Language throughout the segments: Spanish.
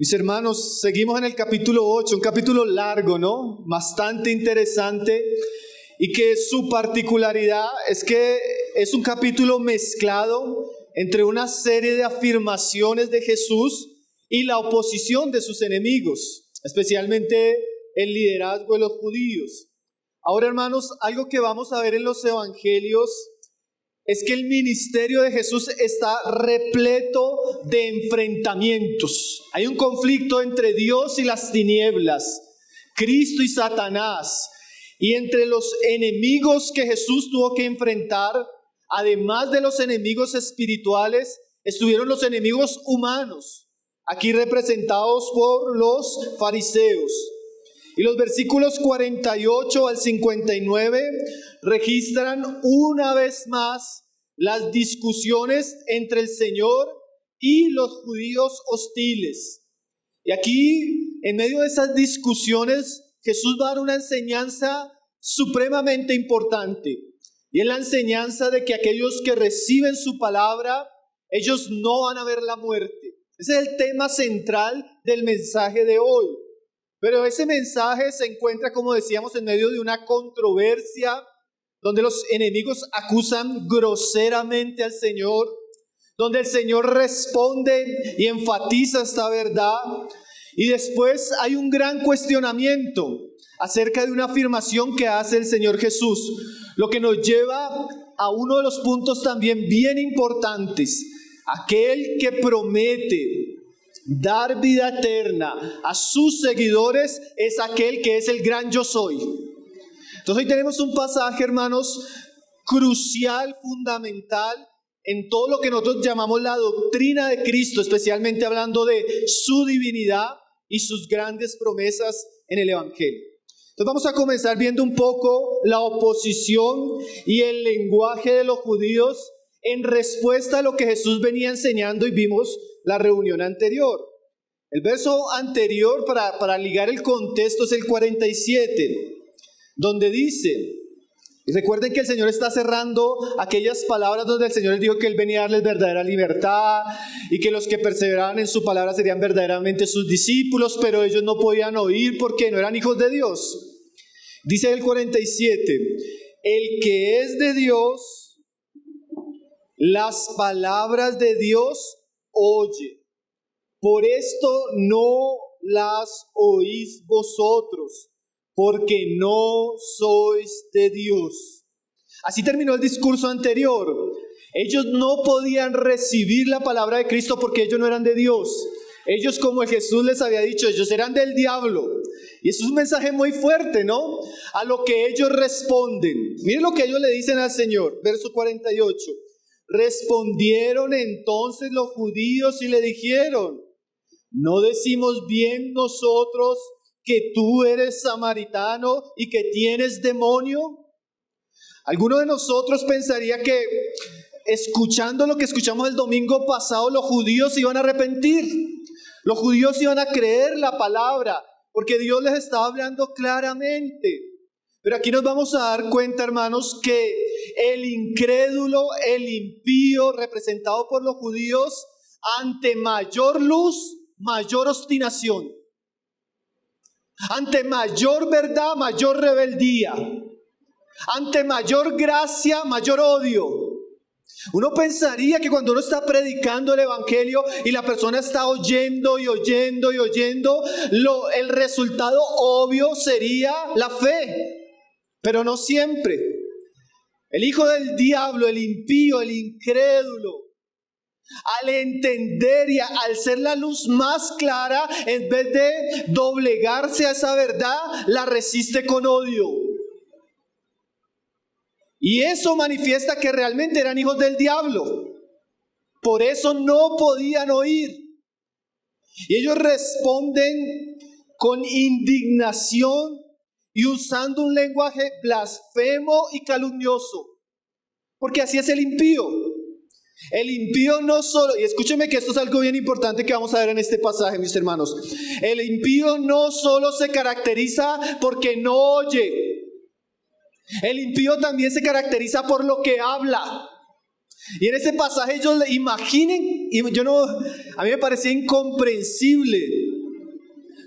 Mis hermanos, seguimos en el capítulo 8, un capítulo largo, ¿no? Bastante interesante, y que su particularidad es que es un capítulo mezclado entre una serie de afirmaciones de Jesús y la oposición de sus enemigos, especialmente el liderazgo de los judíos. Ahora, hermanos, algo que vamos a ver en los evangelios es que el ministerio de Jesús está repleto de enfrentamientos. Hay un conflicto entre Dios y las tinieblas, Cristo y Satanás, y entre los enemigos que Jesús tuvo que enfrentar, además de los enemigos espirituales, estuvieron los enemigos humanos, aquí representados por los fariseos. Y los versículos 48 al 59 registran una vez más las discusiones entre el Señor y los judíos hostiles. Y aquí, en medio de esas discusiones, Jesús va a dar una enseñanza supremamente importante. Y es la enseñanza de que aquellos que reciben su palabra, ellos no van a ver la muerte. Ese es el tema central del mensaje de hoy. Pero ese mensaje se encuentra, como decíamos, en medio de una controversia donde los enemigos acusan groseramente al Señor, donde el Señor responde y enfatiza esta verdad. Y después hay un gran cuestionamiento acerca de una afirmación que hace el Señor Jesús, lo que nos lleva a uno de los puntos también bien importantes. Aquel que promete dar vida eterna a sus seguidores es aquel que es el gran yo soy. Entonces hoy tenemos un pasaje, hermanos, crucial, fundamental en todo lo que nosotros llamamos la doctrina de Cristo, especialmente hablando de su divinidad y sus grandes promesas en el Evangelio. Entonces vamos a comenzar viendo un poco la oposición y el lenguaje de los judíos en respuesta a lo que Jesús venía enseñando, y vimos la reunión anterior. El verso anterior, para ligar el contexto, es el 47, donde dice, y recuerden que el Señor está cerrando aquellas palabras donde el Señor les dijo que Él venía a darles verdadera libertad y que los que perseveraban en su palabra serían verdaderamente sus discípulos, pero ellos no podían oír porque no eran hijos de Dios. Dice el 47, el que es de Dios, las palabras de Dios oye. Por esto no las oís vosotros, porque no sois de Dios. Así terminó el discurso anterior. Ellos no podían recibir la palabra de Cristo porque ellos no eran de Dios. Ellos, como Jesús les había dicho, ellos eran del diablo. Y eso es un mensaje muy fuerte, ¿no? A lo que ellos responden. Miren lo que ellos le dicen al Señor, verso 48. Respondieron entonces los judíos y le dijeron, ¿no decimos bien nosotros que tú eres samaritano y que tienes demonio? Alguno de nosotros pensaría que escuchando lo que escuchamos el domingo pasado, los judíos se iban a arrepentir. Los judíos iban a creer la palabra, porque Dios les estaba hablando claramente. Pero aquí nos vamos a dar cuenta, hermanos, que el incrédulo, el impío, representado por los judíos, ante mayor luz, mayor obstinación. Ante mayor verdad, mayor rebeldía. Ante mayor gracia, mayor odio. Uno pensaría que cuando uno está predicando el Evangelio y la persona está oyendo y oyendo y oyendo, el resultado obvio sería la fe. Pero no siempre. El hijo del diablo, el impío, el incrédulo, al entender y al ser la luz más clara, en vez de doblegarse a esa verdad, la resiste con odio. Y eso manifiesta que realmente eran hijos del diablo. Por eso no podían oír. Y ellos responden con indignación y usando un lenguaje blasfemo y calumnioso. Porque así es el impío. El impío no solo, y escúcheme que esto es algo bien importante que vamos a ver en este pasaje, mis hermanos. El impío no solo se caracteriza porque no oye. El impío también se caracteriza por lo que habla. Y en ese pasaje ellos imaginen, a mí me parecía incomprensible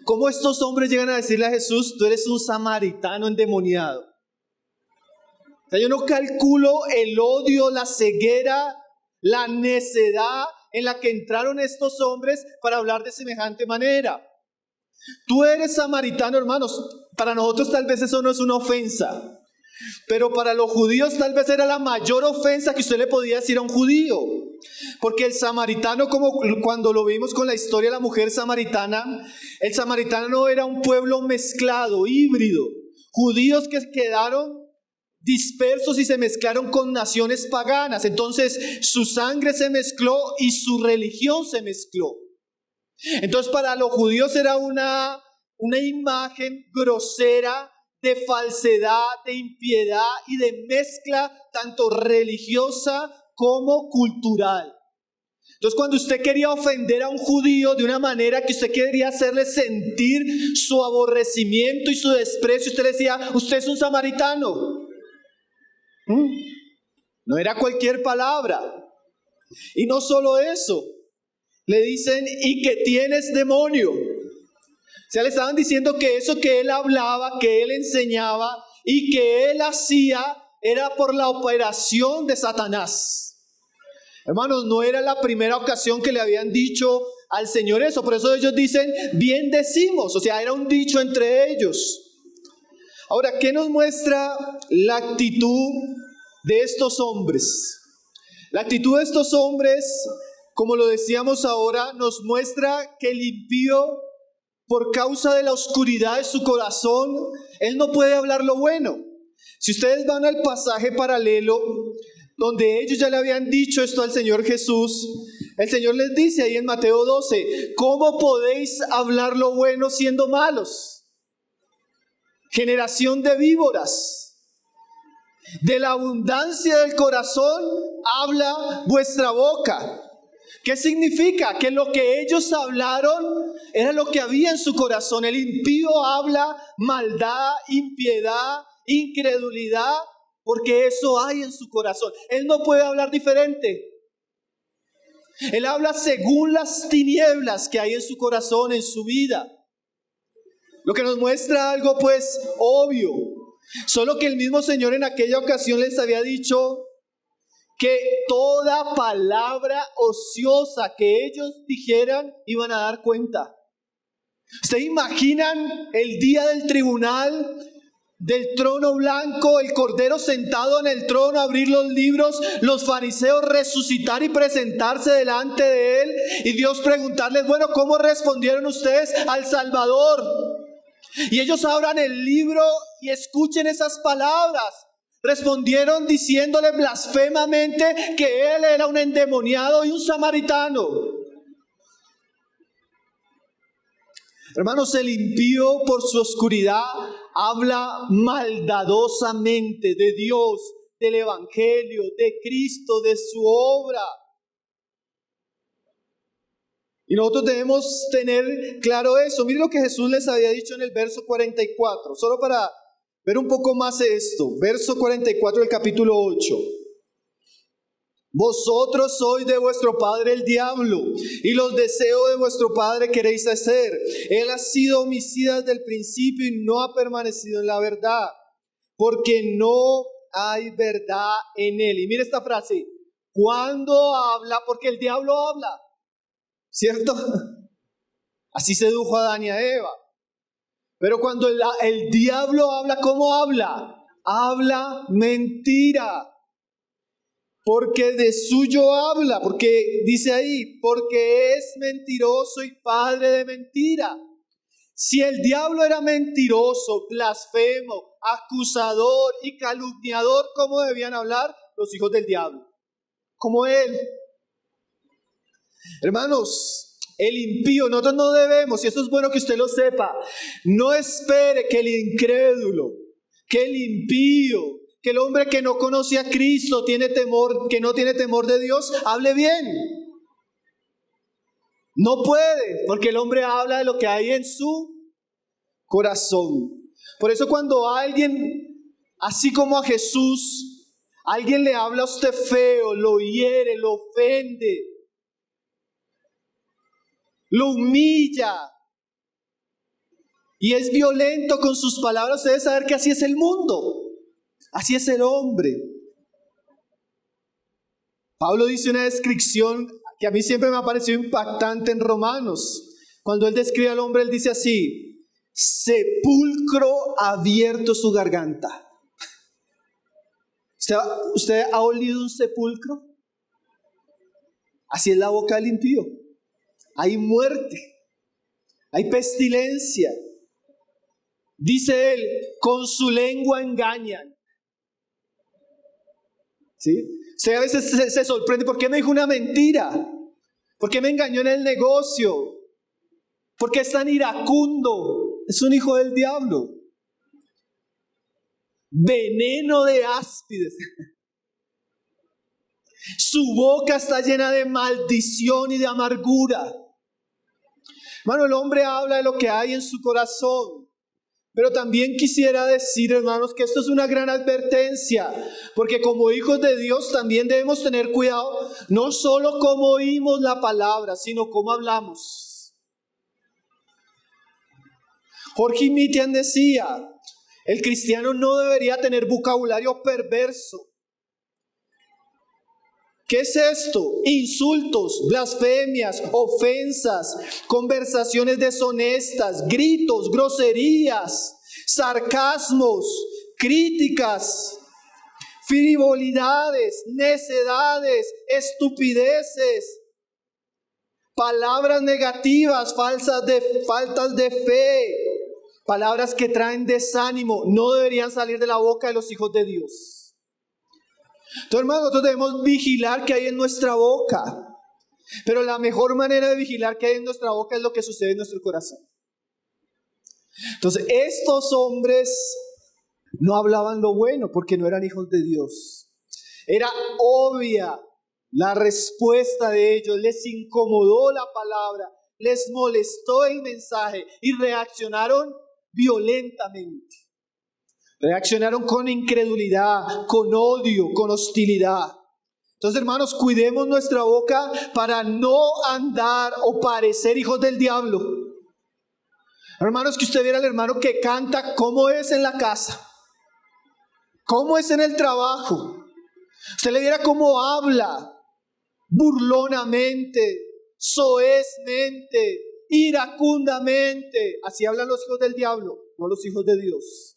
¿Cómo estos hombres llegan a decirle a Jesús, tú eres un samaritano endemoniado? O sea, yo no calculo el odio, la ceguera, la necedad en la que entraron estos hombres para hablar de semejante manera. Tú eres samaritano, hermanos. Para nosotros tal vez eso no es una ofensa, pero para los judíos tal vez era la mayor ofensa que usted le podía decir a un judío. Porque el samaritano, como cuando lo vimos con la historia de la mujer samaritana, el samaritano era un pueblo mezclado, híbrido. Judíos que quedaron dispersos y se mezclaron con naciones paganas. Entonces su sangre se mezcló y su religión se mezcló. Entonces para los judíos era una imagen grosera de falsedad, de impiedad y de mezcla tanto religiosa como cultural. Entonces cuando usted quería ofender a un judío de una manera que usted quería hacerle sentir su aborrecimiento y su desprecio, usted le decía, usted es un samaritano. No era cualquier palabra. Y no solo eso, le dicen, y que tienes demonio. O sea, le estaban diciendo que eso que él hablaba, que él enseñaba y que él hacía era por la operación de Satanás. Hermanos, no era la primera ocasión que le habían dicho al Señor eso. Por eso ellos dicen, bien decimos. O sea, era un dicho entre ellos. Ahora, ¿qué nos muestra la actitud de estos hombres? La actitud de estos hombres, como lo decíamos ahora, nos muestra que el impío, por causa de la oscuridad de su corazón, él no puede hablar lo bueno. Si ustedes van al pasaje paralelo, donde ellos ya le habían dicho esto al Señor Jesús, el Señor les dice ahí en Mateo 12, ¿cómo podéis hablar lo bueno siendo malos? Generación de víboras, de la abundancia del corazón habla vuestra boca. ¿Qué significa? Que lo que ellos hablaron era lo que había en su corazón. El impío habla maldad, impiedad, incredulidad, porque eso hay en su corazón. Él no puede hablar diferente. Él habla según las tinieblas que hay en su corazón, en su vida. Lo que nos muestra algo pues obvio. Solo que el mismo Señor en aquella ocasión les había dicho que toda palabra ociosa que ellos dijeran iban a dar cuenta. ¿Ustedes imaginan el día del tribunal, del trono blanco, el Cordero sentado en el trono, abrir los libros, los fariseos resucitar y presentarse delante de él y Dios preguntarles, bueno, ¿cómo respondieron ustedes al Salvador? Y ellos abran el libro y escuchen esas palabras. Respondieron diciéndole blasfemamente que él era un endemoniado y un samaritano. Hermanos, el impío por su oscuridad habla maldadosamente de Dios, del Evangelio, de Cristo, de su obra. Y nosotros debemos tener claro eso. Miren lo que Jesús les había dicho en el verso 44, solo para ver un poco más esto. Verso 44 del capítulo 8. Vosotros sois de vuestro padre el diablo, y los deseos de vuestro padre queréis hacer. Él ha sido homicida desde el principio y no ha permanecido en la verdad, porque no hay verdad en él. Y mire esta frase, cuando habla, porque el diablo habla, ¿cierto? Así sedujo a Adán y a Eva. Pero cuando el diablo habla, ¿cómo habla? Habla mentira. Porque de suyo habla, porque dice ahí, porque es mentiroso y padre de mentira. Si el diablo era mentiroso, blasfemo, acusador y calumniador, ¿cómo debían hablar los hijos del diablo? Como él. Hermanos, el impío, nosotros no debemos, y eso es bueno que usted lo sepa, no espere que el incrédulo, que el impío, que el hombre que no conoce a Cristo, tiene temor, que no tiene temor de Dios, hable bien. No puede, porque el hombre habla de lo que hay en su corazón. Por eso cuando alguien, así como a Jesús, alguien le habla a usted feo, lo hiere, lo ofende, lo humilla, y es violento con sus palabras, usted debe saber que así es el mundo, así es el hombre. Pablo dice una descripción que a mí siempre me ha parecido impactante en Romanos. Cuando él describe al hombre, él dice así: sepulcro abierto su garganta. ¿Usted ha olido un sepulcro? Así es la boca del impío. Hay muerte, hay pestilencia. Dice él, con su lengua engañan. ¿Sí? Usted a veces se sorprende, ¿por qué me dijo una mentira? ¿Por qué me engañó en el negocio? ¿Por qué es tan iracundo? Es un hijo del diablo. Veneno de áspides. Su boca está llena de maldición y de amargura. Hermano, el hombre habla de lo que hay en su corazón. Pero también quisiera decir, hermanos, que esto es una gran advertencia, porque como hijos de Dios también debemos tener cuidado, no solo cómo oímos la palabra, sino cómo hablamos. Jorge Mitian decía, el cristiano no debería tener vocabulario perverso. ¿Qué es esto? Insultos, blasfemias, ofensas, conversaciones deshonestas, gritos, groserías, sarcasmos, críticas, frivolidades, necedades, estupideces, palabras negativas, faltas de fe, palabras que traen desánimo, no deberían salir de la boca de los hijos de Dios. Entonces, hermanos, nosotros debemos vigilar qué hay en nuestra boca. Pero la mejor manera de vigilar qué hay en nuestra boca es lo que sucede en nuestro corazón. Entonces, estos hombres no hablaban lo bueno porque no eran hijos de Dios. Era obvia la respuesta de ellos. Les incomodó la palabra, les molestó el mensaje y reaccionaron violentamente. Reaccionaron con incredulidad, con odio, con hostilidad. Entonces, hermanos, cuidemos nuestra boca para no andar o parecer hijos del diablo. Hermanos, que usted viera al hermano que canta, cómo es en la casa, cómo es en el trabajo. Usted le viera cómo habla, burlonamente, soezmente, iracundamente. Así hablan los hijos del diablo, no los hijos de Dios.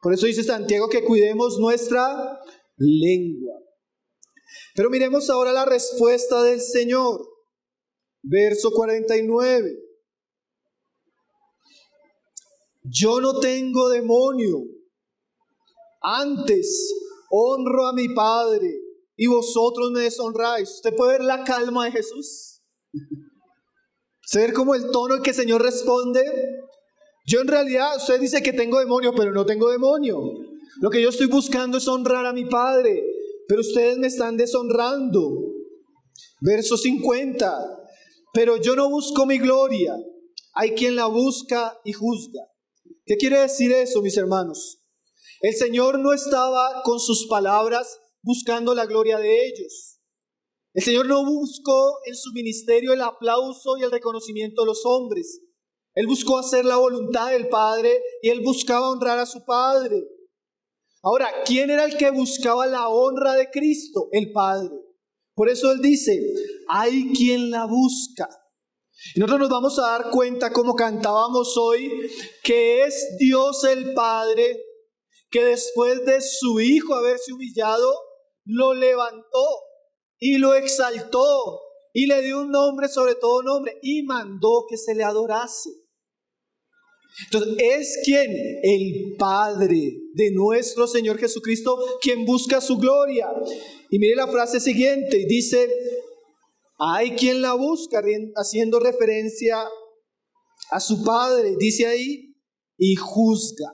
Por eso dice Santiago que cuidemos nuestra lengua. Pero miremos ahora la respuesta del Señor. Verso 49. Yo no tengo demonio, antes honro a mi Padre y vosotros me deshonráis. ¿Usted puede ver la calma de Jesús? ¿Se ve como el tono en que el Señor responde? Yo en realidad, usted dice que tengo demonio, pero no tengo demonio. Lo que yo estoy buscando es honrar a mi Padre, pero ustedes me están deshonrando. Verso 50. Pero yo no busco mi gloria, hay quien la busca y juzga. ¿Qué quiere decir eso, mis hermanos? El Señor no estaba con sus palabras buscando la gloria de ellos. El Señor no buscó en su ministerio el aplauso y el reconocimiento de los hombres. Él buscó hacer la voluntad del Padre y él buscaba honrar a su Padre. Ahora, ¿quién era el que buscaba la honra de Cristo? El Padre. Por eso él dice, hay quien la busca. Y nosotros nos vamos a dar cuenta, como cantábamos hoy, que es Dios el Padre que después de su Hijo haberse humillado, lo levantó y lo exaltó y le dio un nombre sobre todo nombre y mandó que se le adorase. Entonces, ¿es quién? El Padre de nuestro Señor Jesucristo, quien busca su gloria. Y mire la frase siguiente, dice, hay quien la busca, haciendo referencia a su Padre, dice ahí, y juzga.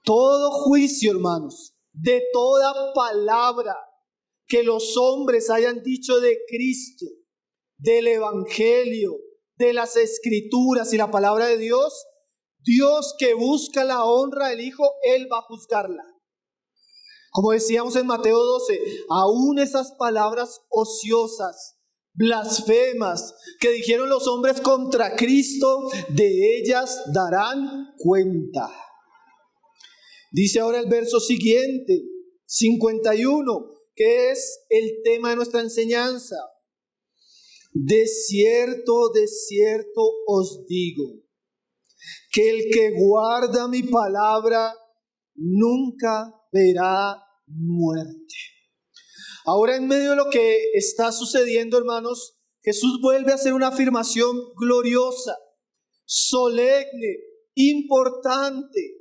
Todo juicio, hermanos, de toda palabra que los hombres hayan dicho de Cristo, del Evangelio, de las Escrituras y la palabra de Dios, Dios que busca la honra del Hijo, Él va a juzgarla. Como decíamos en Mateo 12, aún esas palabras ociosas, blasfemas que dijeron los hombres contra Cristo, de ellas darán cuenta. Dice ahora el verso siguiente, 51, que es el tema de nuestra enseñanza. De cierto os digo, que el que guarda mi palabra nunca verá muerte. Ahora, en medio de lo que está sucediendo, hermanos, Jesús vuelve a hacer una afirmación gloriosa, solemne, importante.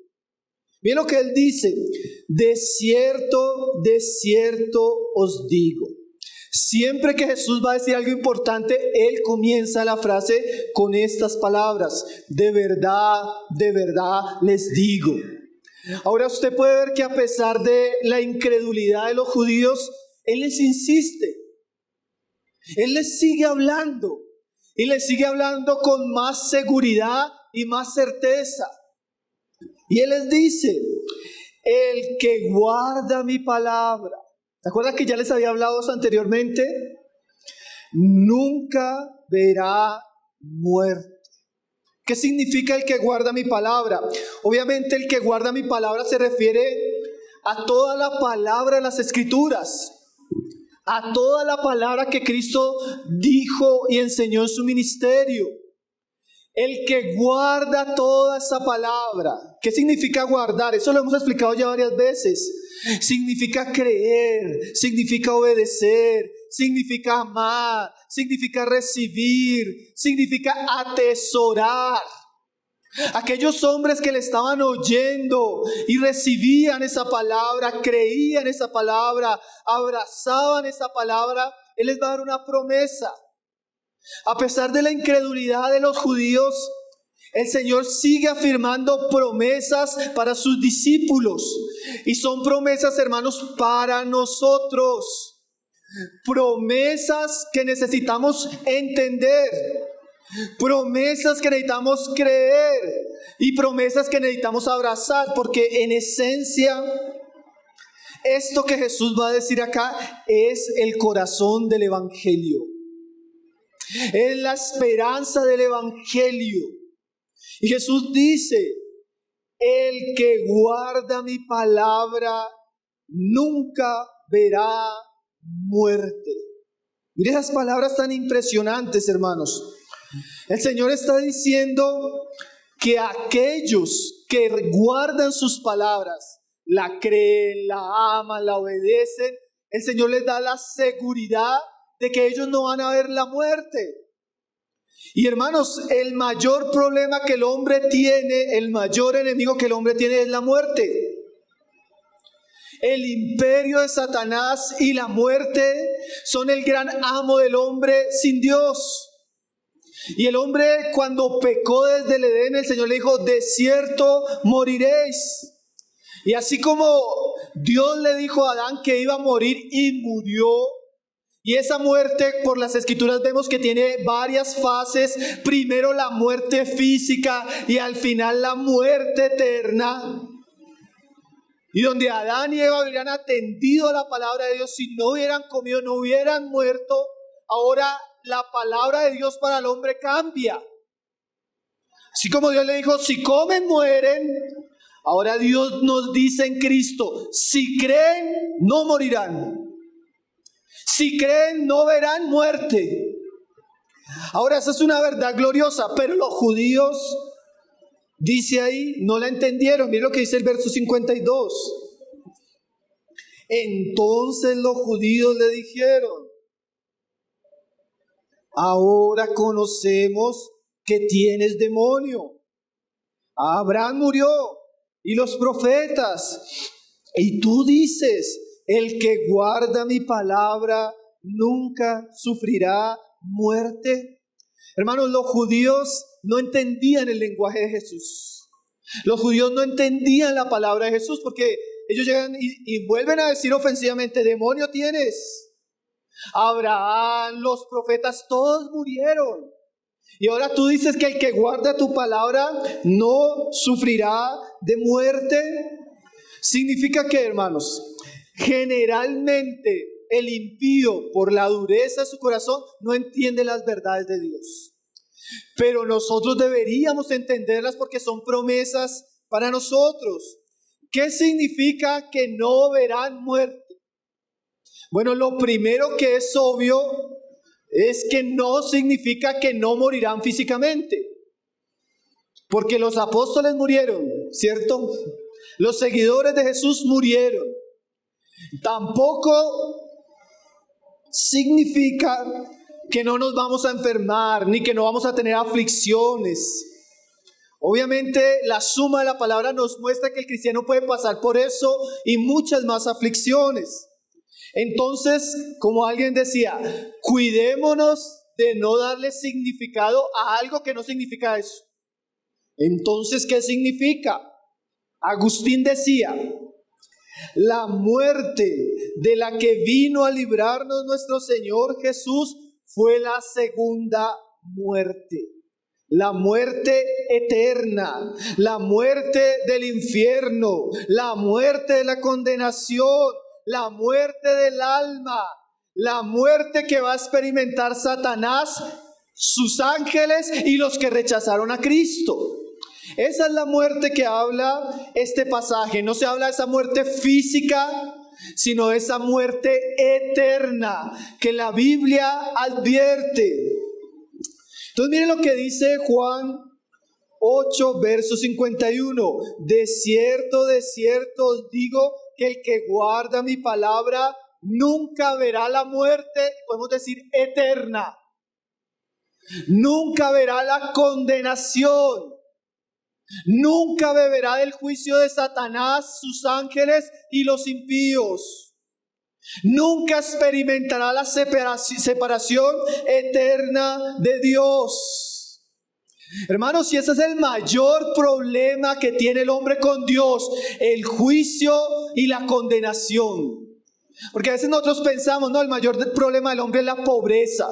Miren lo que Él dice: de cierto os digo. Siempre que Jesús va a decir algo importante, Él comienza la frase con estas palabras: de verdad les digo. Ahora usted puede ver que a pesar de la incredulidad de los judíos, Él les insiste. Él les sigue hablando. Y les sigue hablando con más seguridad y más certeza. Y Él les dice: el que guarda mi palabra. ¿Se acuerdan que ya les había hablado anteriormente? Nunca verá muerte. ¿Qué significa el que guarda mi palabra? Obviamente el que guarda mi palabra se refiere a toda la palabra de las Escrituras, a toda la palabra que Cristo dijo y enseñó en su ministerio. El que guarda toda esa palabra. ¿Qué significa guardar? Eso lo hemos explicado ya varias veces. Significa creer, significa obedecer, significa amar, significa recibir, significa atesorar. Aquellos hombres que le estaban oyendo y recibían esa palabra, creían esa palabra, abrazaban esa palabra, Él les va a dar una promesa. A pesar de la incredulidad de los judíos, el Señor sigue afirmando promesas para sus discípulos. Y son promesas, hermanos, para nosotros. Promesas que necesitamos entender. Promesas que necesitamos creer. Y promesas que necesitamos abrazar. Porque en esencia, esto que Jesús va a decir acá es el corazón del Evangelio. Es la esperanza del Evangelio. Y Jesús dice: el que guarda mi palabra nunca verá muerte. Mire esas palabras tan impresionantes, hermanos. El Señor está diciendo que aquellos que guardan sus palabras, la creen, la aman, la obedecen, el Señor les da la seguridad de que ellos no van a ver la muerte. Y hermanos, el mayor problema que el hombre tiene, el mayor enemigo que el hombre tiene es la muerte. El imperio de Satanás y la muerte son el gran amo del hombre sin Dios. Y el hombre, cuando pecó desde el Edén, el Señor le dijo: de cierto moriréis. Y así como Dios le dijo a Adán que iba a morir y murió, y esa muerte, por las Escrituras vemos que tiene varias fases. Primero la muerte física y al final la muerte eterna. Y donde Adán y Eva hubieran atendido a la palabra de Dios, si no hubieran comido, no hubieran muerto, ahora la palabra de Dios para el hombre cambia. Así como Dios le dijo: si comen, mueren. Ahora Dios nos dice en Cristo: si creen, no morirán. Si creen, no verán muerte. Ahora, esa es una verdad gloriosa, pero los judíos, dice ahí, no la entendieron. Miren lo que dice el verso 52. Entonces los judíos le dijeron: ahora conocemos que tienes demonio. Abraham murió y los profetas, y tú dices: el que guarda mi palabra nunca sufrirá muerte. Hermanos, los judíos no entendían el lenguaje de Jesús. Los judíos no entendían la palabra de Jesús, porque ellos llegan y vuelven a decir ofensivamente: demonio tienes. Abraham, los profetas, todos murieron. Y ahora tú dices que el que guarda tu palabra no sufrirá de muerte. Significa que, hermanos, generalmente el impío, por la dureza de su corazón, no entiende las verdades de Dios. Pero nosotros deberíamos entenderlas porque son promesas para nosotros. ¿Qué significa que no verán muerte? Bueno, lo primero que es obvio es que no significa que no morirán físicamente. Porque los apóstoles murieron, ¿cierto? Los seguidores de Jesús murieron. Tampoco significa que no nos vamos a enfermar, ni que no vamos a tener aflicciones. Obviamente la suma de la palabra nos muestra que el cristiano puede pasar por eso y muchas más aflicciones. Entonces, como alguien decía, cuidémonos de no darle significado a algo que no significa eso. Entonces, ¿qué significa? Agustín decía, la muerte de la que vino a librarnos nuestro Señor Jesús fue la segunda muerte. La muerte eterna, la muerte del infierno, la muerte de la condenación, la muerte del alma, la muerte que va a experimentar Satanás, sus ángeles y los que rechazaron a Cristo. Esa es la muerte que habla este pasaje. No se habla de esa muerte física, sino de esa muerte eterna que la Biblia advierte. Entonces miren lo que dice Juan 8, verso 51. De cierto os digo que el que guarda mi palabra nunca verá la muerte, podemos decir eterna. Nunca verá la condenación. Nunca beberá del juicio de Satanás, sus ángeles y los impíos. Nunca experimentará la separación eterna de Dios. Hermanos, si ese es el mayor problema que tiene el hombre con Dios, el juicio y la condenación. Porque a veces nosotros pensamos, no, el mayor problema del hombre es la pobreza,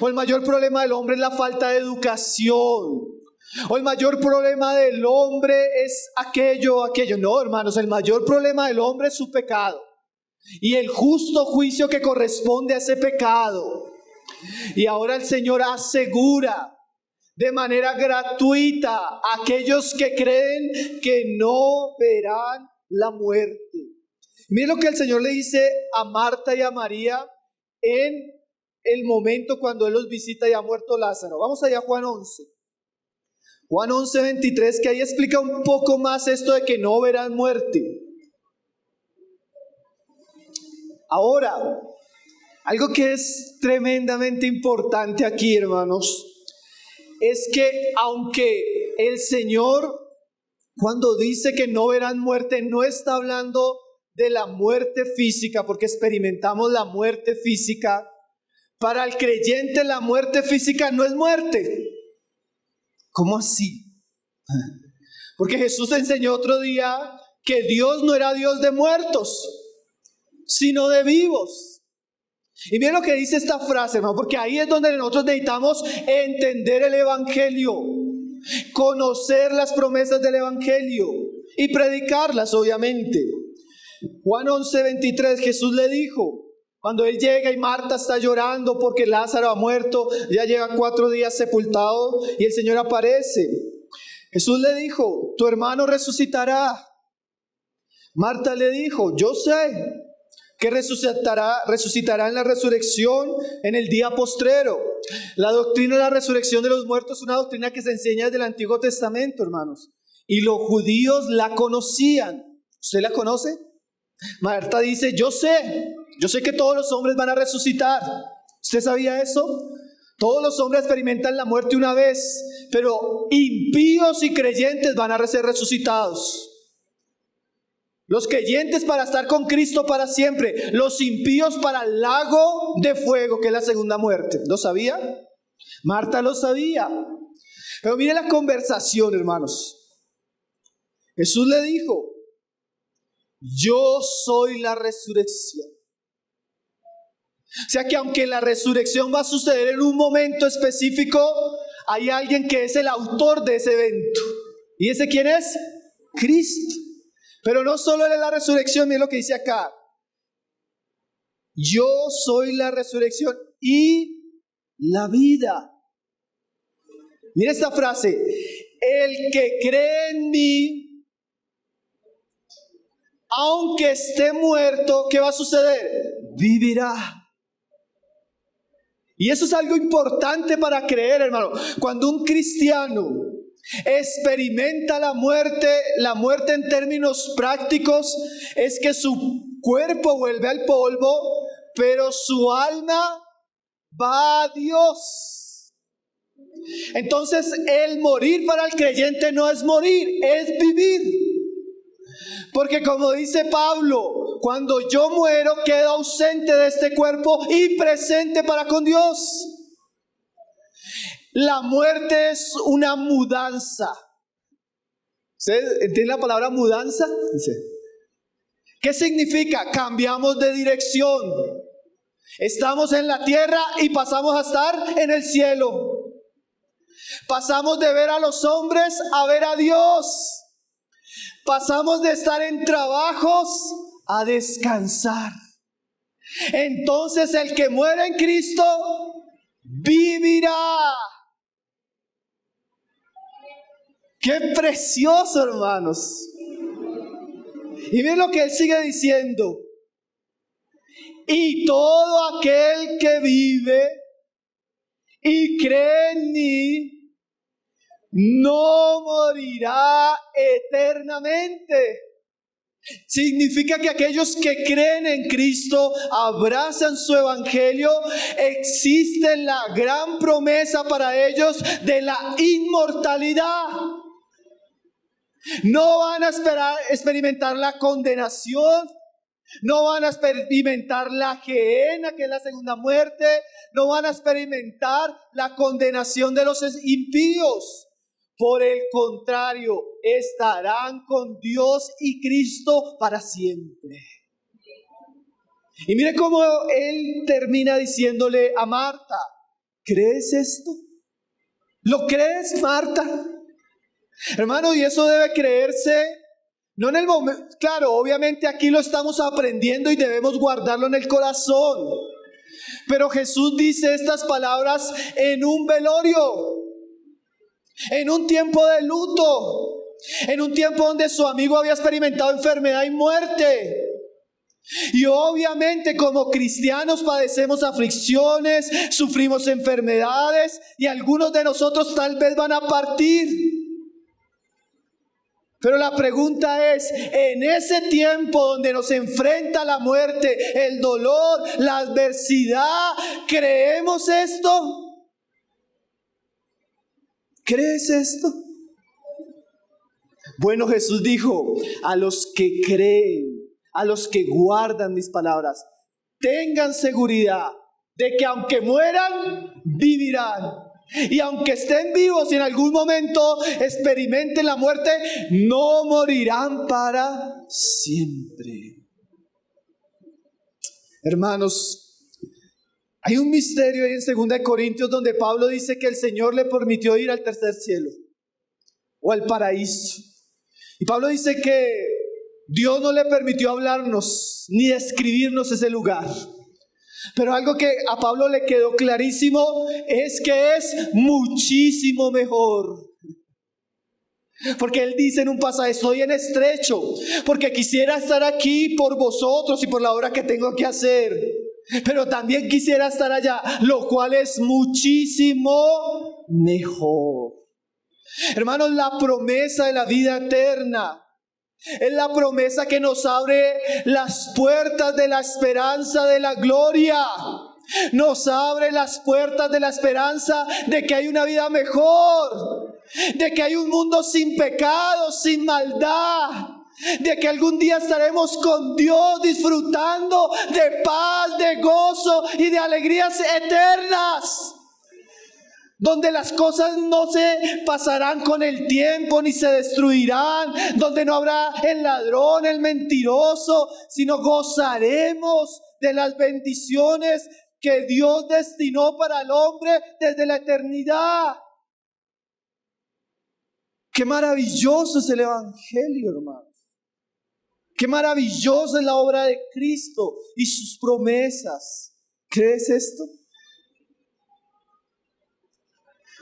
o el mayor problema del hombre es la falta de educación, o el mayor problema del hombre es aquello. No, hermanos, el mayor problema del hombre es su pecado y el justo juicio que corresponde a ese pecado. Y ahora el Señor asegura de manera gratuita a aquellos que creen que no verán la muerte. Miren lo que el Señor le dice a Marta y a María en el momento cuando Él los visita y ha muerto Lázaro. Vamos allá a Juan 11. Juan 11, 23, que ahí explica un poco más esto de que no verán muerte. Ahora, algo que es tremendamente importante aquí, hermanos, es que aunque el Señor, cuando dice que no verán muerte, no está hablando de la muerte física, porque experimentamos la muerte física. Para el creyente la muerte física no es muerte. ¿Cómo así? Porque Jesús enseñó otro día que Dios no era Dios de muertos, sino de vivos. Y miren lo que dice esta frase, hermano, porque ahí es donde nosotros necesitamos entender el Evangelio, conocer las promesas del Evangelio y predicarlas, obviamente. Juan 11, 23, Jesús le dijo, cuando Él llega y Marta está llorando porque Lázaro ha muerto, ya lleva 4 días sepultado, y el Señor aparece. Jesús le dijo, tu hermano resucitará. Marta le dijo, yo sé que resucitará en la resurrección en el día postrero. La doctrina de la resurrección de los muertos es una doctrina que se enseña desde el Antiguo Testamento, hermanos. Y los judíos la conocían. ¿Usted la conoce? Marta dice, yo sé que todos los hombres van a resucitar. ¿Usted sabía eso? Todos los hombres experimentan la muerte una vez, pero impíos y creyentes van a ser resucitados. Los creyentes para estar con Cristo para siempre, los impíos para el lago de fuego, que es la segunda muerte. ¿Lo sabía? Marta lo sabía. Pero mire la conversación, hermanos. Jesús le dijo, yo soy la resurrección. O sea que aunque la resurrección va a suceder en un momento específico, hay alguien que es el autor de ese evento. ¿Y ese quién es? Cristo. Pero no solo Él es la resurrección, miren lo que dice acá. Yo soy la resurrección y la vida. Mira esta frase. El que cree en mí, aunque esté muerto, ¿qué va a suceder? Vivirá. Y eso es algo importante para creer, hermano. Cuando un cristiano experimenta la muerte en términos prácticos, es que su cuerpo vuelve al polvo, pero su alma va a Dios. Entonces, el morir para el creyente no es morir, es vivir. Porque como dice Pablo, cuando yo muero quedo ausente de este cuerpo y presente para con Dios. La muerte es una mudanza. ¿Usted entiende la palabra mudanza? Dice. ¿Qué significa? Cambiamos de dirección. Estamos en la tierra y pasamos a estar en el cielo. Pasamos de ver a los hombres a ver a Dios. Pasamos de estar en trabajos a descansar. Entonces el que muere en Cristo vivirá. ¡Qué precioso, hermanos! Y miren lo que él sigue diciendo. Y todo aquel que vive y cree en mí no morirá eternamente. Significa que aquellos que creen en Cristo, abrazan su evangelio, existe la gran promesa para ellos de la inmortalidad. No van a experimentar la condenación, no van a experimentar la gehenna, que es la segunda muerte, no van a experimentar la condenación de los impíos. Por el contrario, estarán con Dios y Cristo para siempre. Y mire cómo él termina diciéndole a Marta, ¿crees esto? ¿Lo crees, Marta? Hermano, y eso debe creerse, no en el momento, claro, obviamente aquí lo estamos aprendiendo y debemos guardarlo en el corazón. Pero Jesús dice estas palabras en un velorio, en un tiempo de luto, en un tiempo donde su amigo había experimentado enfermedad y muerte. Y obviamente como cristianos padecemos aflicciones, sufrimos enfermedades y algunos de nosotros tal vez van a partir. Pero la pregunta es, en ese tiempo donde nos enfrenta la muerte, el dolor, la adversidad, ¿creemos esto? ¿Crees esto? Bueno, Jesús dijo, a los que creen, a los que guardan mis palabras, tengan seguridad de que aunque mueran, vivirán. Y aunque estén vivos y en algún momento experimenten la muerte, no morirán para siempre. Hermanos, hay un misterio ahí en 2 Corintios donde Pablo dice que el Señor le permitió ir al tercer cielo o al paraíso. Y Pablo dice que Dios no le permitió hablarnos ni describirnos ese lugar. Pero algo que a Pablo le quedó clarísimo es que es muchísimo mejor. Porque él dice en un pasaje, estoy en estrecho, porque quisiera estar aquí por vosotros y por la obra que tengo que hacer. Pero también quisiera estar allá, lo cual es muchísimo mejor. Hermanos, la promesa de la vida eterna es la promesa que nos abre las puertas de la esperanza de la gloria. Nos abre las puertas de la esperanza de que hay una vida mejor, de que hay un mundo sin pecado, sin maldad, de que algún día estaremos con Dios disfrutando de paz, de gozo y de alegrías eternas. Donde las cosas no se pasarán con el tiempo ni se destruirán, donde no habrá el ladrón, el mentiroso, sino gozaremos de las bendiciones que Dios destinó para el hombre desde la eternidad. Qué maravilloso es el evangelio, hermanos. Qué maravillosa es la obra de Cristo y sus promesas. ¿Crees esto?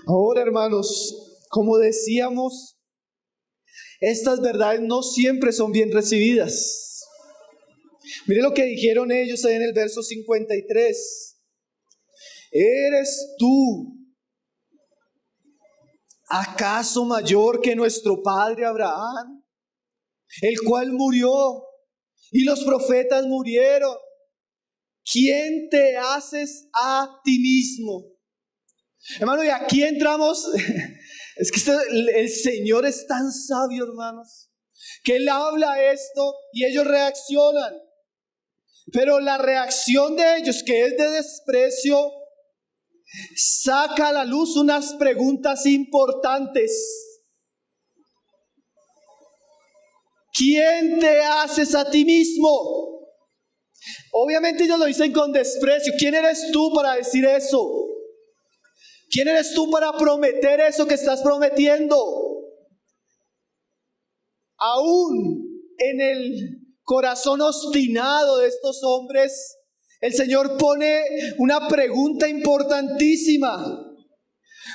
Ahora, hermanos, como decíamos, estas verdades no siempre son bien recibidas. Mire lo que dijeron ellos ahí en el verso 53. ¿Eres tú acaso mayor que nuestro padre Abraham, el cual murió y los profetas murieron? ¿Quién te haces a ti mismo? Hermano, y aquí entramos. Es que el Señor es tan sabio, hermanos, que Él habla esto y ellos reaccionan. Pero la reacción de ellos, que es de desprecio, saca a la luz unas preguntas importantes. ¿Quién te haces a ti mismo? Obviamente ellos lo dicen con desprecio. ¿Quién eres tú para decir eso? ¿Quién eres tú para prometer eso que estás prometiendo? Aún en el corazón obstinado de estos hombres, el Señor pone una pregunta importantísima.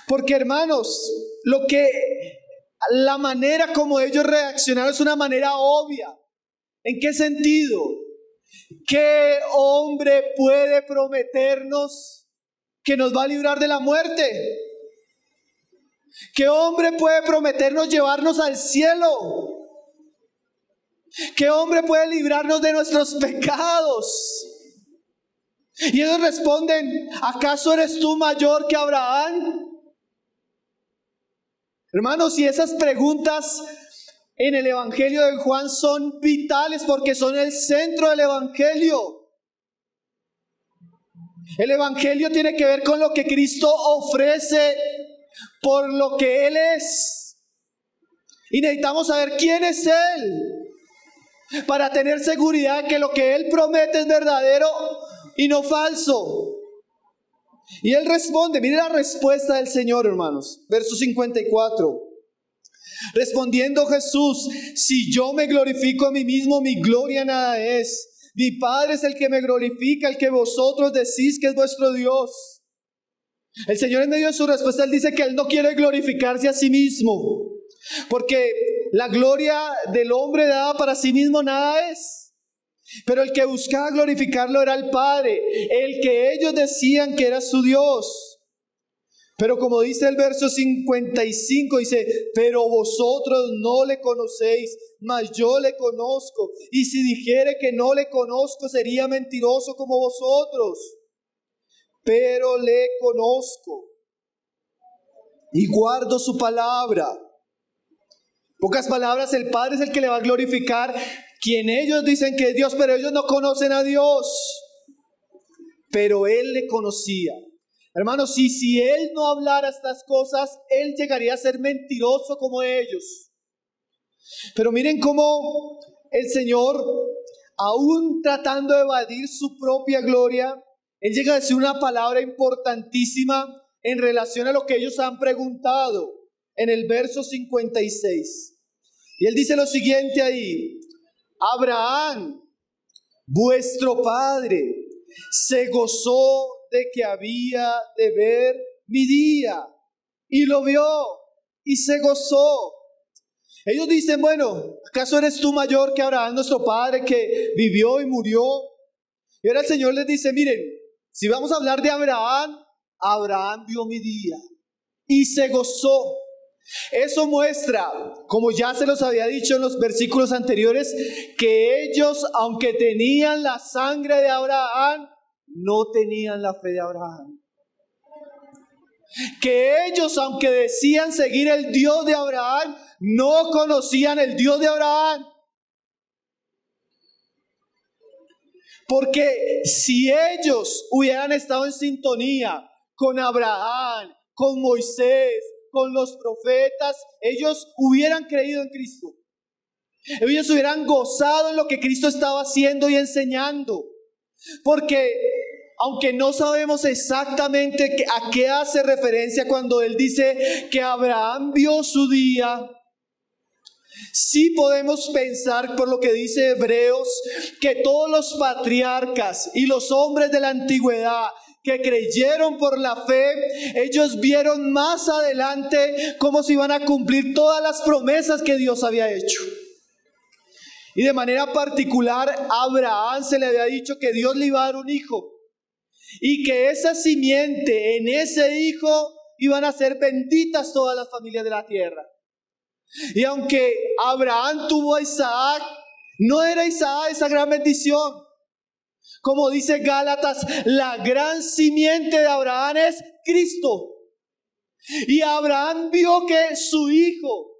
Porque, hermanos, la manera como ellos reaccionaron es una manera obvia. ¿En qué sentido? ¿Qué hombre puede prometernos que nos va a librar de la muerte? ¿Qué hombre puede prometernos llevarnos al cielo? ¿Qué hombre puede librarnos de nuestros pecados? Y ellos responden: ¿acaso eres tú mayor que Abraham? Hermanos, y esas preguntas en el Evangelio de Juan son vitales porque son el centro del Evangelio. El Evangelio tiene que ver con lo que Cristo ofrece por lo que Él es. Y necesitamos saber quién es Él para tener seguridad que lo que Él promete es verdadero y no falso. Y Él responde, mire la respuesta del Señor, hermanos. Verso 54. Respondiendo Jesús: si yo me glorifico a mí mismo, mi gloria nada es. Mi Padre es el que me glorifica, el que vosotros decís que es vuestro Dios. El Señor, en medio de su respuesta, Él dice que Él no quiere glorificarse a sí mismo, porque la gloria del hombre dada para sí mismo nada es. Pero el que buscaba glorificarlo era el Padre, el que ellos decían que era su Dios. Pero como dice el verso 55, dice: pero vosotros no le conocéis, mas yo le conozco. Y si dijere que no le conozco, sería mentiroso como vosotros. Pero le conozco y guardo su palabra. Pocas palabras, el Padre es el que le va a glorificar, quien ellos dicen que es Dios, pero ellos no conocen a Dios. Pero Él le conocía. Hermanos, si Él no hablara estas cosas, Él llegaría a ser mentiroso como ellos. Pero miren cómo el Señor, aún tratando de evadir su propia gloria, Él llega a decir una palabra importantísima en relación a lo que ellos han preguntado en el verso 56. Y Él dice lo siguiente ahí: Abraham, vuestro padre, se gozó de que había de ver mi día, y lo vio y se gozó. Ellos dicen: bueno, ¿acaso eres tú mayor que Abraham, nuestro padre, que vivió y murió? Y ahora el Señor les dice: miren, si vamos a hablar de Abraham, Abraham vio mi día y se gozó. Eso muestra, como ya se los había dicho en los versículos anteriores, que ellos, aunque tenían la sangre de Abraham, no tenían la fe de Abraham. Que ellos, aunque decían seguir el Dios de Abraham, no conocían el Dios de Abraham. Porque si ellos hubieran estado en sintonía con Abraham, con Moisés, con los profetas, ellos hubieran creído en Cristo. Ellos hubieran gozado en lo que Cristo estaba haciendo y enseñando. Porque aunque no sabemos exactamente a qué hace referencia cuando Él dice que Abraham vio su día, Sí podemos pensar, por lo que dice Hebreos, que todos los patriarcas y los hombres de la antigüedad que creyeron por la fe, ellos vieron más adelante cómo se iban a cumplir todas las promesas que Dios había hecho. Y de manera particular, a Abraham se le había dicho que Dios le iba a dar un hijo y que esa simiente, en ese hijo, iban a ser benditas todas las familias de la tierra. Y aunque Abraham tuvo a Isaac, no era Isaac esa gran bendición. Como dice Gálatas, la gran simiente de Abraham es Cristo. Y Abraham vio que su hijo,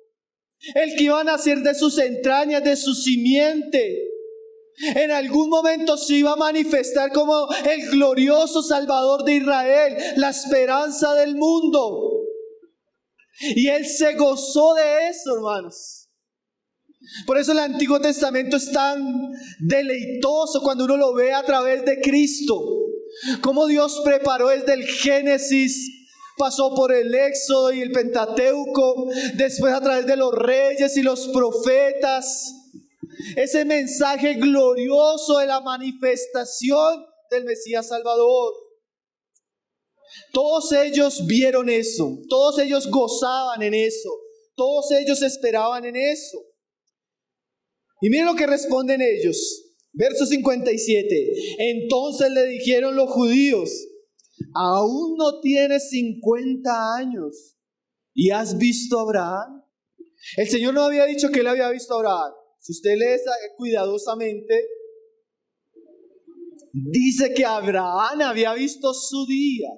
el que iba a nacer de sus entrañas, de su simiente, en algún momento se iba a manifestar como el glorioso Salvador de Israel, la esperanza del mundo. Y él se gozó de eso, hermanos. Por eso el Antiguo Testamento es tan deleitoso cuando uno lo ve a través de Cristo. Cómo Dios preparó desde el Génesis, pasó por el Éxodo y el Pentateuco, después a través de los reyes y los profetas. Ese mensaje glorioso de la manifestación del Mesías Salvador. Todos ellos vieron eso, todos ellos gozaban en eso, todos ellos esperaban en eso. Y miren lo que responden ellos. Verso 57. Entonces le dijeron los judíos: ¿aún no tienes 50 años y has visto a Abraham? El Señor no había dicho que él había visto a Abraham. Si usted lee cuidadosamente, dice que Abraham había visto su día.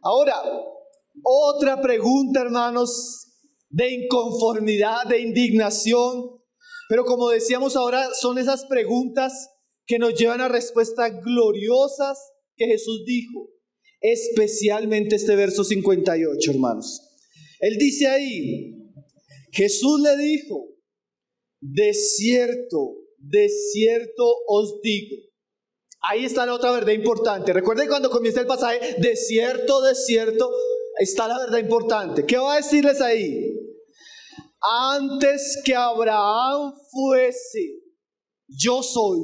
Ahora, otra pregunta, hermanos, de inconformidad, de indignación. Pero como decíamos ahora, son esas preguntas que nos llevan a respuestas gloriosas que Jesús dijo. Especialmente este verso 58, hermanos. Él dice ahí, Jesús le dijo: de cierto os digo. Ahí está la otra verdad importante. Recuerden cuando comienza el pasaje, de cierto, está la verdad importante. ¿Qué va a decirles ahí? Antes que Abraham fuese, yo soy.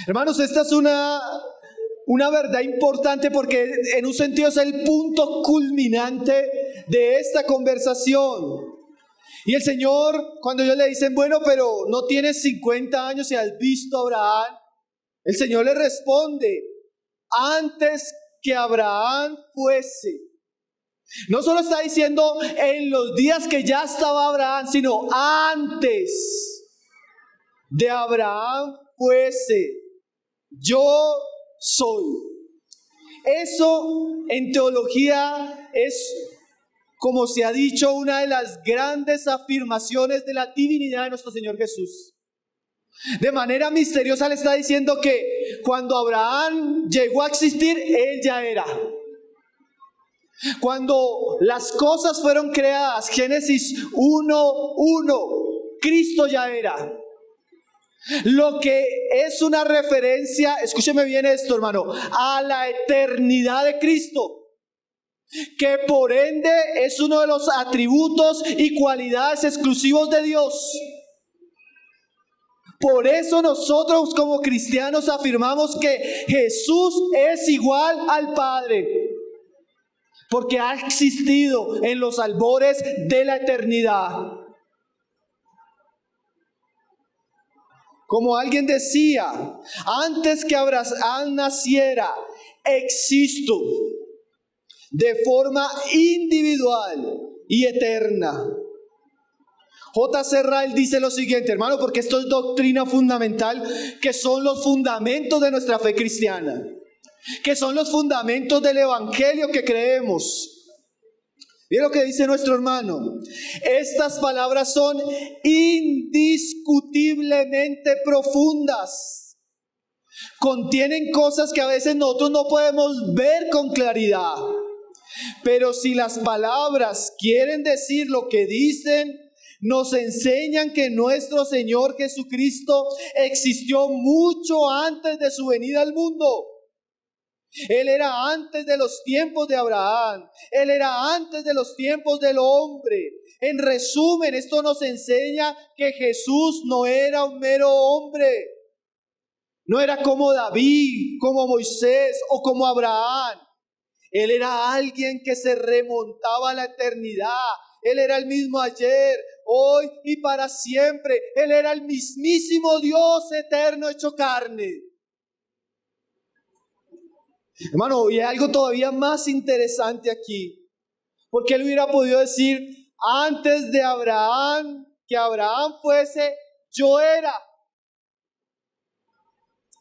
Hermanos, esta es una verdad importante porque en un sentido es el punto culminante de esta conversación. Y el Señor, cuando ellos le dicen, bueno, pero no tienes 50 años y has visto a Abraham, el Señor le responde: antes que Abraham fuese. No solo está diciendo en los días que ya estaba Abraham, sino antes de Abraham fuese, yo soy. Eso en teología es, como se ha dicho, una de las grandes afirmaciones de la divinidad de nuestro Señor Jesús. De manera misteriosa le está diciendo que cuando Abraham llegó a existir, él ya era. Cuando las cosas fueron creadas, Génesis 1:1, Cristo ya era. Lo que es una referencia, escúcheme bien esto, hermano, a la eternidad de Cristo, que por ende es uno de los atributos y cualidades exclusivos de Dios. Por eso nosotros como cristianos afirmamos que Jesús es igual al Padre, porque ha existido en los albores de la eternidad. Como alguien decía, antes que Abraham naciera, existo de forma individual y eterna. J.C. Ryle dice lo siguiente, hermano, porque esto es doctrina fundamental, que son los fundamentos de nuestra fe cristiana, que son los fundamentos del evangelio que creemos. Miren lo que dice nuestro hermano: estas palabras son indiscutiblemente profundas, contienen cosas que a veces nosotros no podemos ver con claridad, pero si las palabras quieren decir lo que dicen, nos enseñan que nuestro Señor Jesucristo existió mucho antes de su venida al mundo. Él era antes de los tiempos de Abraham. Él era antes de los tiempos del hombre. En resumen, esto nos enseña que Jesús no era un mero hombre. No era como David, como Moisés o como Abraham. Él era alguien que se remontaba a la eternidad. Él era el mismo ayer, hoy y para siempre. Él era el mismísimo Dios eterno hecho carne. Hermano, y hay algo todavía más interesante aquí. Porque él hubiera podido decir, antes de Abraham, que Abraham fuese, yo era.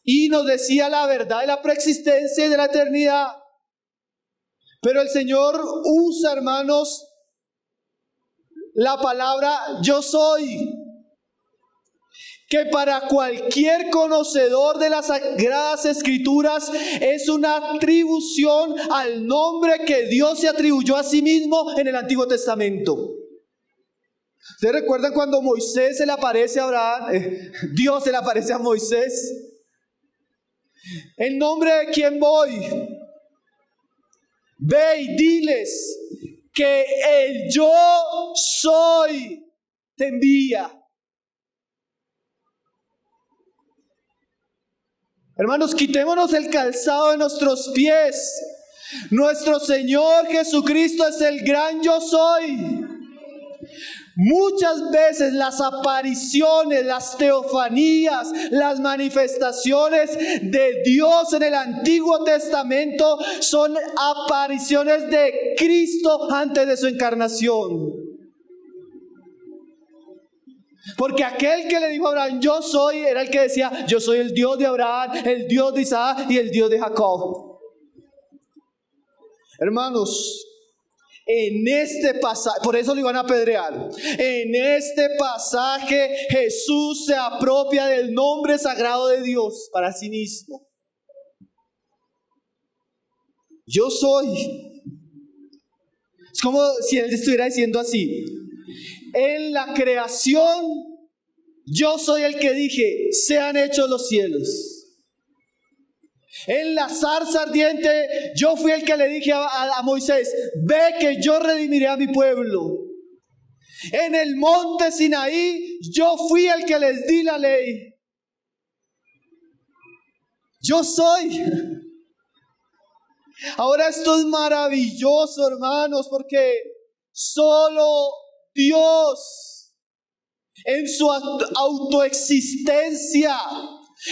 Y nos decía la verdad de la preexistencia y de la eternidad. Pero el Señor usa, hermanos, la palabra yo soy, que para cualquier conocedor de las Sagradas Escrituras es una atribución al nombre que Dios se atribuyó a sí mismo en el Antiguo Testamento. ¿Ustedes recuerdan cuando Moisés se le aparece a Abraham? Dios se le aparece a Moisés. ¿En nombre de quién voy? Ve y diles que el yo soy te envía. Hermanos, quitémonos el calzado de nuestros pies. Nuestro Señor Jesucristo es el gran yo soy. Muchas veces las apariciones, las teofanías, las manifestaciones de Dios en el Antiguo Testamento son apariciones de Cristo antes de su encarnación. Porque aquel que le dijo a Abraham, yo soy, era el que decía, yo soy el Dios de Abraham, el Dios de Isaac y el Dios de Jacob. Hermanos, en este pasaje, por eso lo iban a apedrear. En este pasaje Jesús se apropia del nombre sagrado de Dios para sí mismo. Yo soy. Es como si él estuviera diciendo así: en la creación, yo soy el que dije, sean hechos los cielos. En la zarza ardiente, yo fui el que le dije a Moisés, ve que yo redimiré a mi pueblo. En el monte Sinaí, yo fui el que les di la ley. Yo soy. Ahora esto es maravilloso, hermanos, porque solo Dios, en su autoexistencia,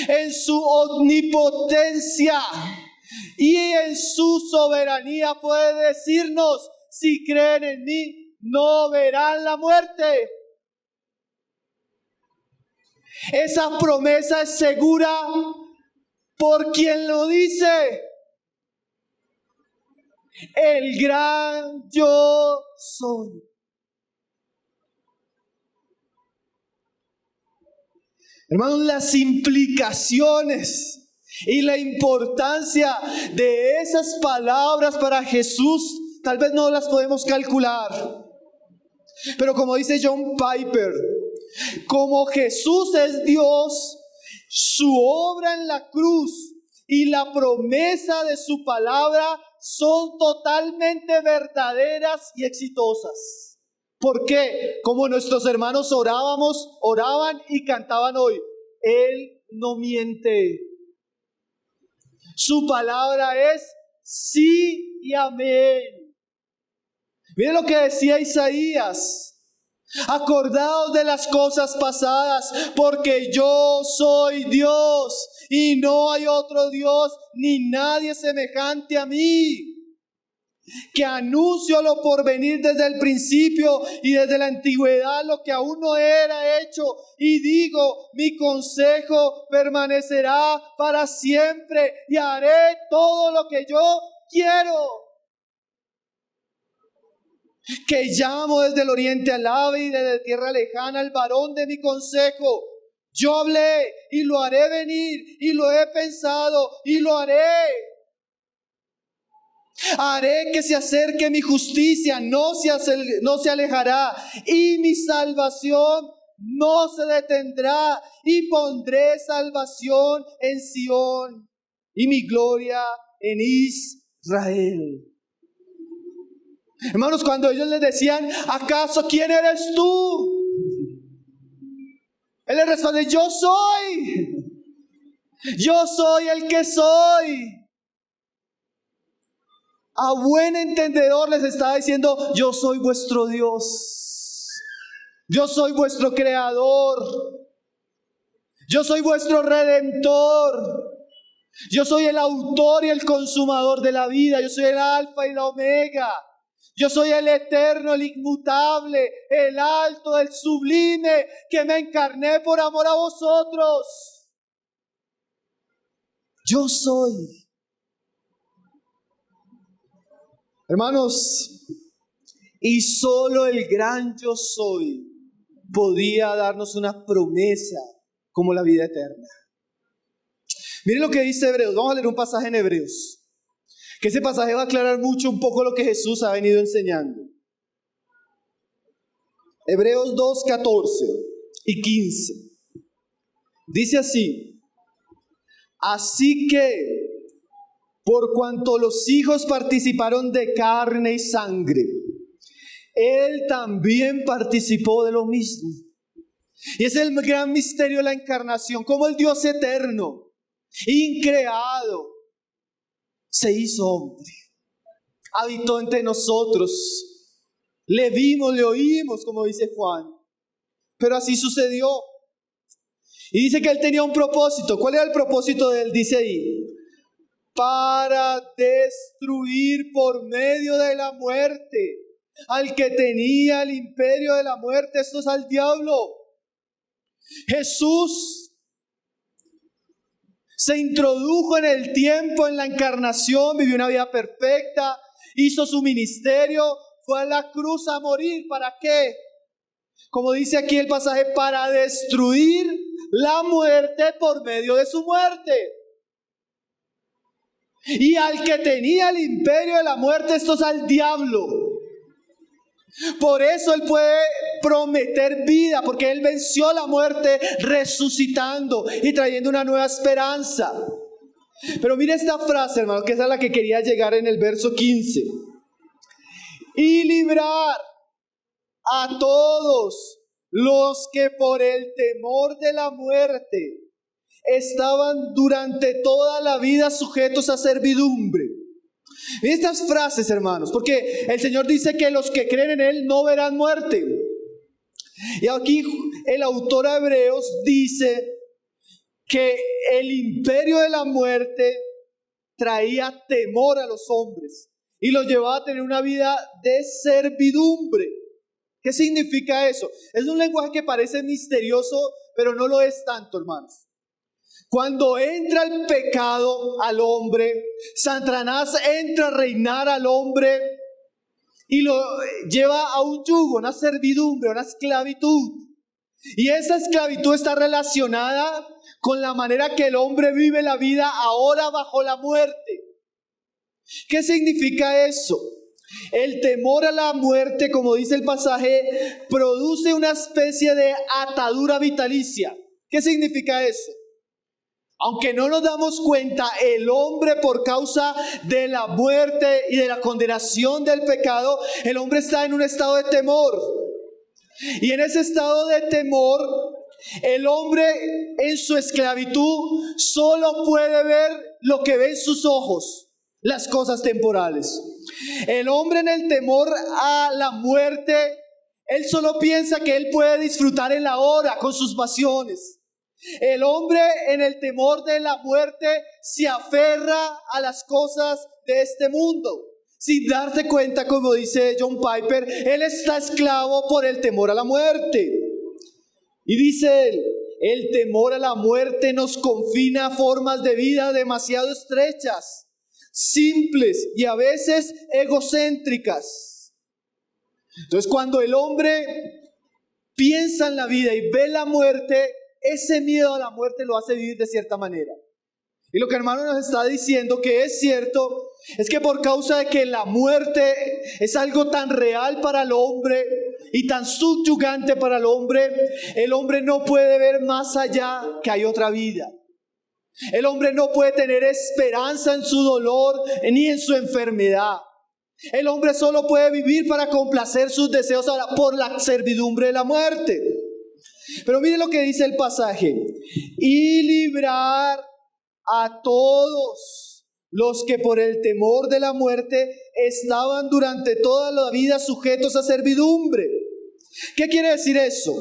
en su omnipotencia y en su soberanía puede decirnos, si creen en mí, no verán la muerte. Esa promesa es segura por quien lo dice. El gran yo soy. Hermanos, las implicaciones y la importancia de esas palabras para Jesús tal vez no las podemos calcular. Pero como dice John Piper, como Jesús es Dios, su obra en la cruz y la promesa de su palabra son totalmente verdaderas y exitosas. ¿Por qué? Como nuestros hermanos oraban y cantaban hoy. Él no miente. Su palabra es sí y amén. Miren lo que decía Isaías. Acordaos de las cosas pasadas, porque yo soy Dios y no hay otro Dios ni nadie semejante a mí, que anuncio lo por venir desde el principio y desde la antigüedad lo que aún no era hecho, y digo, mi consejo permanecerá para siempre y haré todo lo que yo quiero. Que llamo desde el oriente al ave y desde tierra lejana al varón de mi consejo. Yo hablé y lo haré venir y lo he pensado y lo haré. Haré que se acerque mi justicia, no se alejará, y mi salvación no se detendrá, y pondré salvación en Sión, y mi gloria en Israel. Hermanos, cuando ellos les decían, ¿acaso quién eres tú? Él les responde, yo soy el que soy. A buen entendedor les estaba diciendo, yo soy vuestro Dios. Yo soy vuestro creador. Yo soy vuestro redentor. Yo soy el autor y el consumador de la vida. Yo soy el alfa y la omega. Yo soy el eterno, el inmutable, el alto, el sublime, que me encarné por amor a vosotros. Yo soy. Hermanos, y solo el gran yo soy podía darnos una promesa como la vida eterna. Miren lo que dice Hebreos. Vamos a leer un pasaje en Hebreos, que ese pasaje va a aclarar mucho un poco lo que Jesús ha venido enseñando. Hebreos 2, 14 y 15. Dice así: así que, por cuanto los hijos participaron de carne y sangre, Él también participó de lo mismo. Y es el gran misterio de la encarnación, como el Dios eterno, increado, se hizo hombre, habitó entre nosotros, le vimos, le oímos, como dice Juan, pero así sucedió. Y dice que Él tenía un propósito. ¿Cuál era el propósito de Él? Dice ahí: para destruir por medio de la muerte al que tenía el imperio de la muerte, esto es al diablo. Jesús se introdujo en el tiempo, en la encarnación, vivió una vida perfecta, hizo su ministerio, fue a la cruz a morir. ¿Para qué? Como dice aquí el pasaje, para destruir la muerte por medio de su muerte. Y al que tenía el imperio de la muerte, esto es al diablo. Por eso Él puede prometer vida, porque Él venció la muerte resucitando y trayendo una nueva esperanza. Pero mire esta frase, hermano, que es a la que quería llegar en el verso 15. Y librar a todos los que por el temor de la muerte estaban durante toda la vida sujetos a servidumbre. Miren estas frases, hermanos, porque el Señor dice que los que creen en Él no verán muerte. Y aquí el autor a Hebreos dice que el imperio de la muerte traía temor a los hombres y los llevaba a tener una vida de servidumbre. ¿Qué significa eso? Es un lenguaje que parece misterioso, pero no lo es tanto, hermanos. Cuando entra el pecado al hombre, Satanás entra a reinar al hombre y lo lleva a un yugo, una servidumbre, una esclavitud. Y esa esclavitud está relacionada con la manera que el hombre vive la vida ahora bajo la muerte. ¿Qué significa eso? El temor a la muerte, como dice el pasaje, produce una especie de atadura vitalicia. ¿Qué significa eso? Aunque no nos damos cuenta, el hombre, por causa de la muerte y de la condenación del pecado, el hombre está en un estado de temor. Y en ese estado de temor, el hombre en su esclavitud solo puede ver lo que ven sus ojos, las cosas temporales. El hombre en el temor a la muerte, él solo piensa que él puede disfrutar en la hora con sus pasiones. El hombre en el temor de la muerte se aferra a las cosas de este mundo, sin darse cuenta, como dice John Piper, él está esclavo por el temor a la muerte. Y dice él, el temor a la muerte nos confina a formas de vida demasiado estrechas, simples y a veces egocéntricas. Entonces, cuando el hombre piensa en la vida y ve la muerte, ese miedo a la muerte lo hace vivir de cierta manera. Y lo que el hermano nos está diciendo que es cierto, es que por causa de que la muerte es algo tan real para el hombre y tan subyugante para el hombre no puede ver más allá que hay otra vida. El hombre no puede tener esperanza en su dolor ni en su enfermedad. El hombre solo puede vivir para complacer sus deseos por la servidumbre de la muerte. Pero mire lo que dice el pasaje: y librar a todos los que por el temor de la muerte estaban durante toda la vida sujetos a servidumbre. ¿Qué quiere decir eso?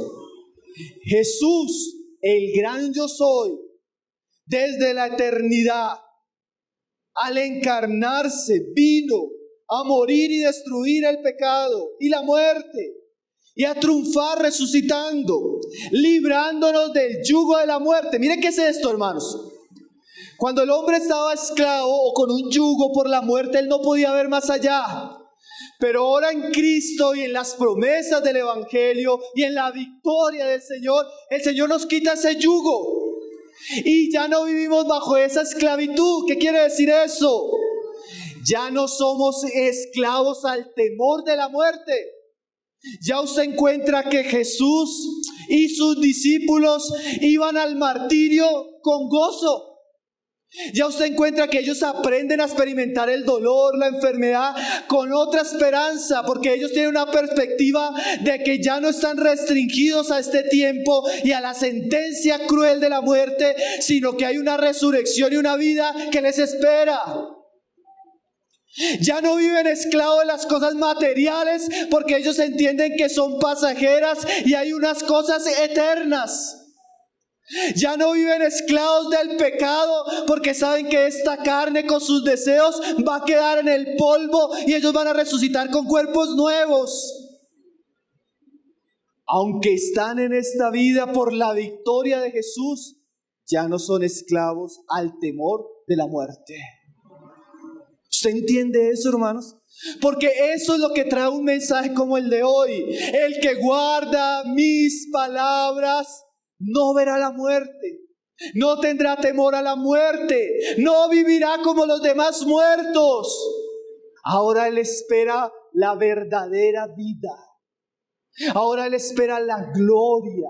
Jesús, el gran yo soy, desde la eternidad, al encarnarse, vino a morir y destruir el pecado y la muerte, y a triunfar resucitando, librándonos del yugo de la muerte. Mire qué es esto, hermanos. Cuando el hombre estaba esclavo o con un yugo por la muerte, él no podía ver más allá. Pero ahora en Cristo y en las promesas del Evangelio y en la victoria del Señor, el Señor nos quita ese yugo. Y ya no vivimos bajo esa esclavitud. ¿Qué quiere decir eso? Ya no somos esclavos al temor de la muerte. Ya usted encuentra que Jesús y sus discípulos iban al martirio con gozo. Ya usted encuentra que ellos aprenden a experimentar el dolor, la enfermedad con otra esperanza, porque ellos tienen una perspectiva de que ya no están restringidos a este tiempo y a la sentencia cruel de la muerte, sino que hay una resurrección y una vida que les espera. Ya no viven esclavos de las cosas materiales, porque ellos entienden que son pasajeras y hay unas cosas eternas. Ya no viven esclavos del pecado, porque saben que esta carne con sus deseos va a quedar en el polvo y ellos van a resucitar con cuerpos nuevos. Aunque están en esta vida por la victoria de Jesús, ya no son esclavos al temor de la muerte. ¿Usted entiende eso, hermanos? Porque eso es lo que trae un mensaje como el de hoy. El que guarda mis palabras no verá la muerte, no tendrá temor a la muerte, no vivirá como los demás muertos. Ahora él espera la verdadera vida. Ahora él espera la gloria.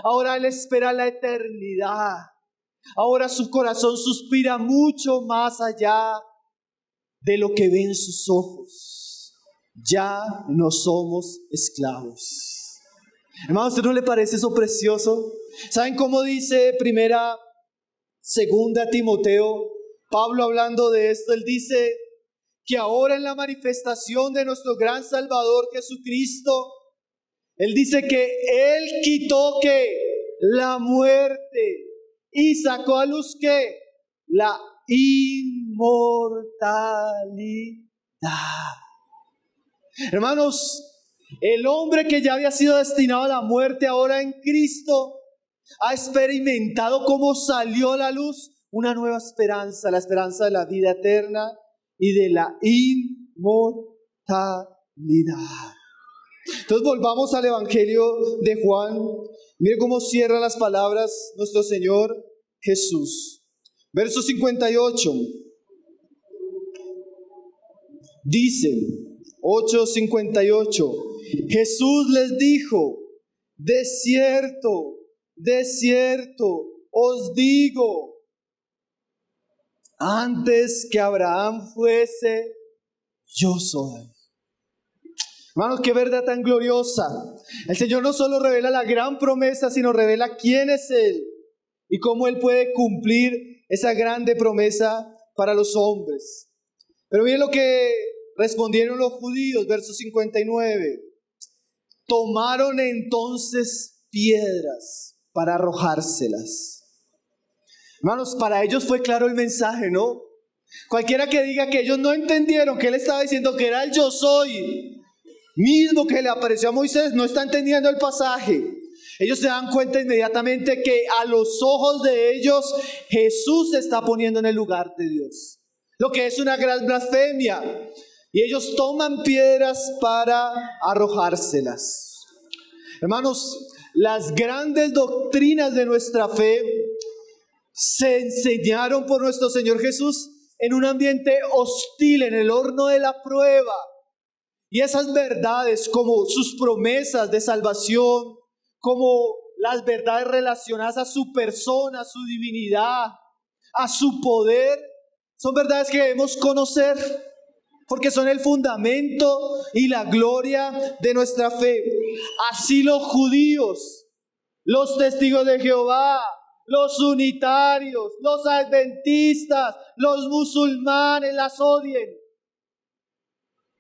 Ahora él espera la eternidad. Ahora su corazón suspira mucho más allá de lo que ven sus ojos. Ya no somos esclavos. Hermanos, ¿a usted no le parece eso precioso? ¿Saben cómo dice segunda Timoteo? Pablo, hablando de esto, él dice que ahora en la manifestación de nuestro gran Salvador Jesucristo, él dice que él quitó que la muerte y sacó a luz que la inmortalidad. Hermanos, el hombre que ya había sido destinado a la muerte, ahora en Cristo ha experimentado cómo salió a la luz una nueva esperanza, la esperanza de la vida eterna y de la inmortalidad. Entonces volvamos al Evangelio de Juan. Mire cómo cierra las palabras nuestro Señor Jesús. Verso 58. Dice, 8:58. Jesús les dijo: de cierto, os digo, antes que Abraham fuese, yo soy. Hermanos, qué verdad tan gloriosa. El Señor no solo revela la gran promesa, sino revela quién es Él y cómo Él puede cumplir esa grande promesa para los hombres. Pero miren lo que respondieron los judíos, verso 59. Tomaron entonces piedras para arrojárselas. Hermanos, para ellos fue claro el mensaje, ¿no? Cualquiera que diga que ellos no entendieron que Él estaba diciendo que era el yo soy mismo que le apareció a Moisés, no está entendiendo el pasaje. Ellos se dan cuenta inmediatamente que a los ojos de ellos Jesús se está poniendo en el lugar de Dios, lo que es una gran blasfemia. Y ellos toman piedras para arrojárselas. Hermanos, las grandes doctrinas de nuestra fe se enseñaron por nuestro Señor Jesús en un ambiente hostil, en el horno de la prueba. Y esas verdades, como sus promesas de salvación, como las verdades relacionadas a su persona, a su divinidad, a su poder, son verdades que debemos conocer, porque son el fundamento y la gloria de nuestra fe. Así los judíos, los testigos de Jehová, los unitarios, los adventistas, los musulmanes las odien.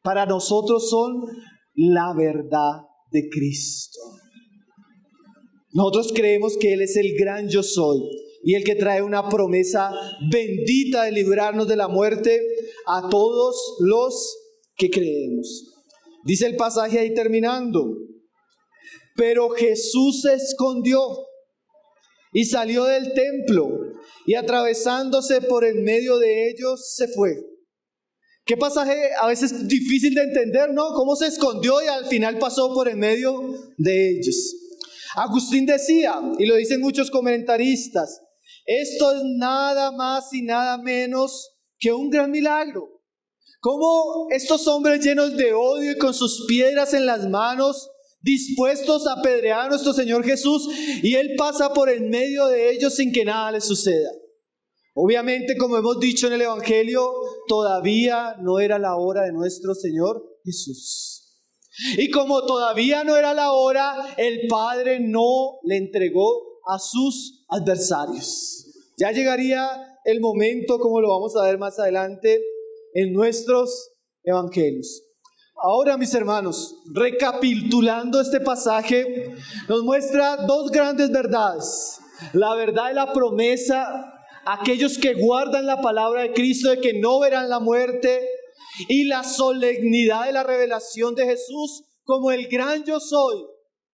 Para nosotros son la verdad de Cristo. Nosotros creemos que Él es el gran yo soy y el que trae una promesa bendita de librarnos de la muerte a todos los que creemos. Dice el pasaje ahí terminando: pero Jesús se escondió y salió del templo y atravesándose por en medio de ellos se fue. Qué pasaje a veces difícil de entender, ¿no? Cómo se escondió y al final pasó por en medio de ellos. Agustín decía, y lo dicen muchos comentaristas, esto es nada más y nada menos que un gran milagro. Cómo estos hombres llenos de odio y con sus piedras en las manos, dispuestos a apedrear a nuestro Señor Jesús, y Él pasa por en medio de ellos sin que nada les suceda. Obviamente, como hemos dicho en el Evangelio, todavía no era la hora de nuestro Señor Jesús. Y como todavía no era la hora, el Padre no le entregó a sus adversarios. Ya llegaría el momento, como lo vamos a ver más adelante en nuestros evangelios. Ahora, mis hermanos, recapitulando este pasaje, nos muestra dos grandes verdades. La verdad de la promesa, aquellos que guardan la palabra de Cristo de que no verán la muerte, y la solemnidad de la revelación de Jesús como el gran yo soy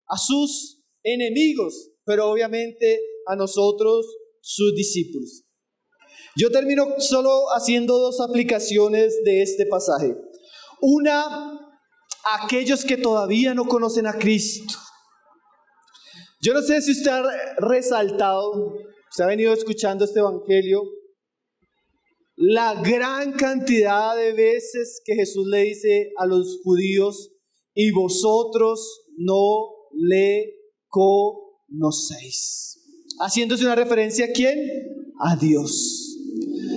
a sus enemigos, pero obviamente a nosotros, sus discípulos. Yo termino solo haciendo dos aplicaciones de este pasaje. Una, aquellos que todavía no conocen a Cristo. Yo no sé si usted ha resaltado, usted ha venido escuchando este evangelio, la gran cantidad de veces que Jesús le dice a los judíos, y vosotros no le conocéis. Haciéndose una referencia ¿a quién? A Dios.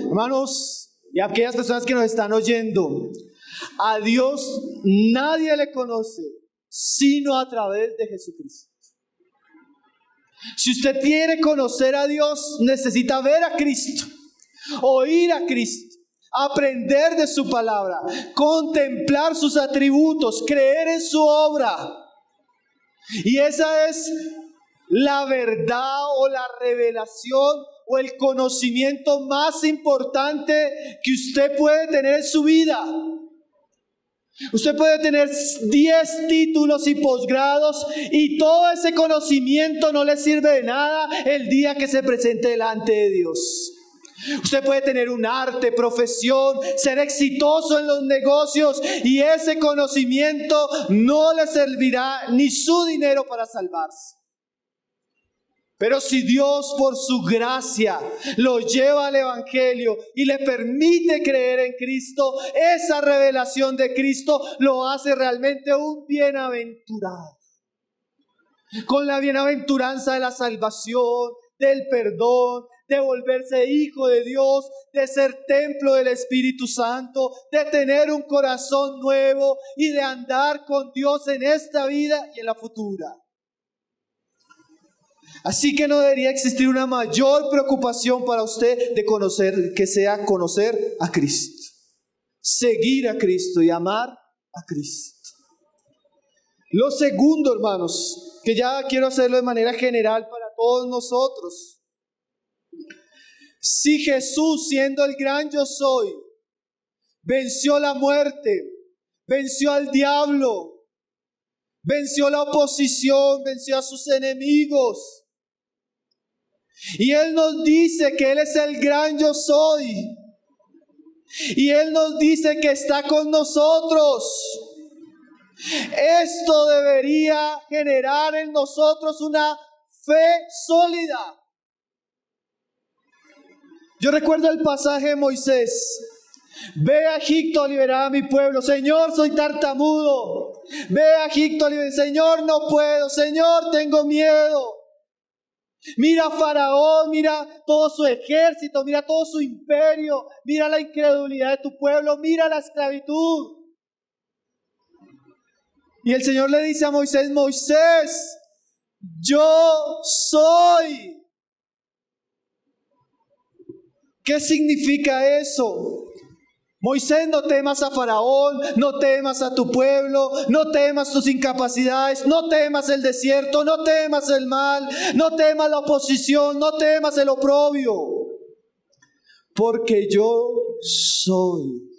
Hermanos, y a aquellas personas que nos están oyendo, a Dios nadie le conoce sino a través de Jesucristo. Si usted quiere conocer a Dios, necesita ver a Cristo, oír a Cristo, aprender de su palabra, contemplar sus atributos, creer en su obra. Y esa es la verdad o la revelación o el conocimiento más importante que usted puede tener en su vida. Usted puede tener 10 títulos y posgrados y todo ese conocimiento no le sirve de nada el día que se presente delante de Dios. Usted puede tener un arte, profesión, ser exitoso en los negocios y ese conocimiento no le servirá ni su dinero para salvarse. Pero si Dios por su gracia lo lleva al Evangelio y le permite creer en Cristo, esa revelación de Cristo lo hace realmente un bienaventurado. Con la bienaventuranza de la salvación, del perdón, de volverse hijo de Dios, de ser templo del Espíritu Santo, de tener un corazón nuevo y de andar con Dios en esta vida y en la futura. Así que no debería existir una mayor preocupación para usted de conocer, que sea conocer a Cristo, seguir a Cristo y amar a Cristo. Lo segundo, hermanos, que ya quiero hacerlo de manera general para todos nosotros. Si Jesús, siendo el gran yo soy, venció la muerte, venció al diablo, venció la oposición, venció a sus enemigos, y Él nos dice que Él es el gran yo soy, y Él nos dice que está con nosotros, esto debería generar en nosotros una fe sólida. Yo recuerdo el pasaje de Moisés: ve a Egipto a liberar a mi pueblo. Señor, soy tartamudo. Ve a Egipto a liberar. Señor, no puedo. Señor, tengo miedo. Mira a Faraón, mira todo su ejército, mira todo su imperio, mira la incredulidad de tu pueblo, mira la esclavitud. Y el Señor le dice a Moisés: Moisés, yo soy. ¿Qué significa eso? Moisés, no temas a Faraón, no temas a tu pueblo, no temas tus incapacidades, no temas el desierto, no temas el mal, no temas la oposición, no temas el oprobio, porque yo soy.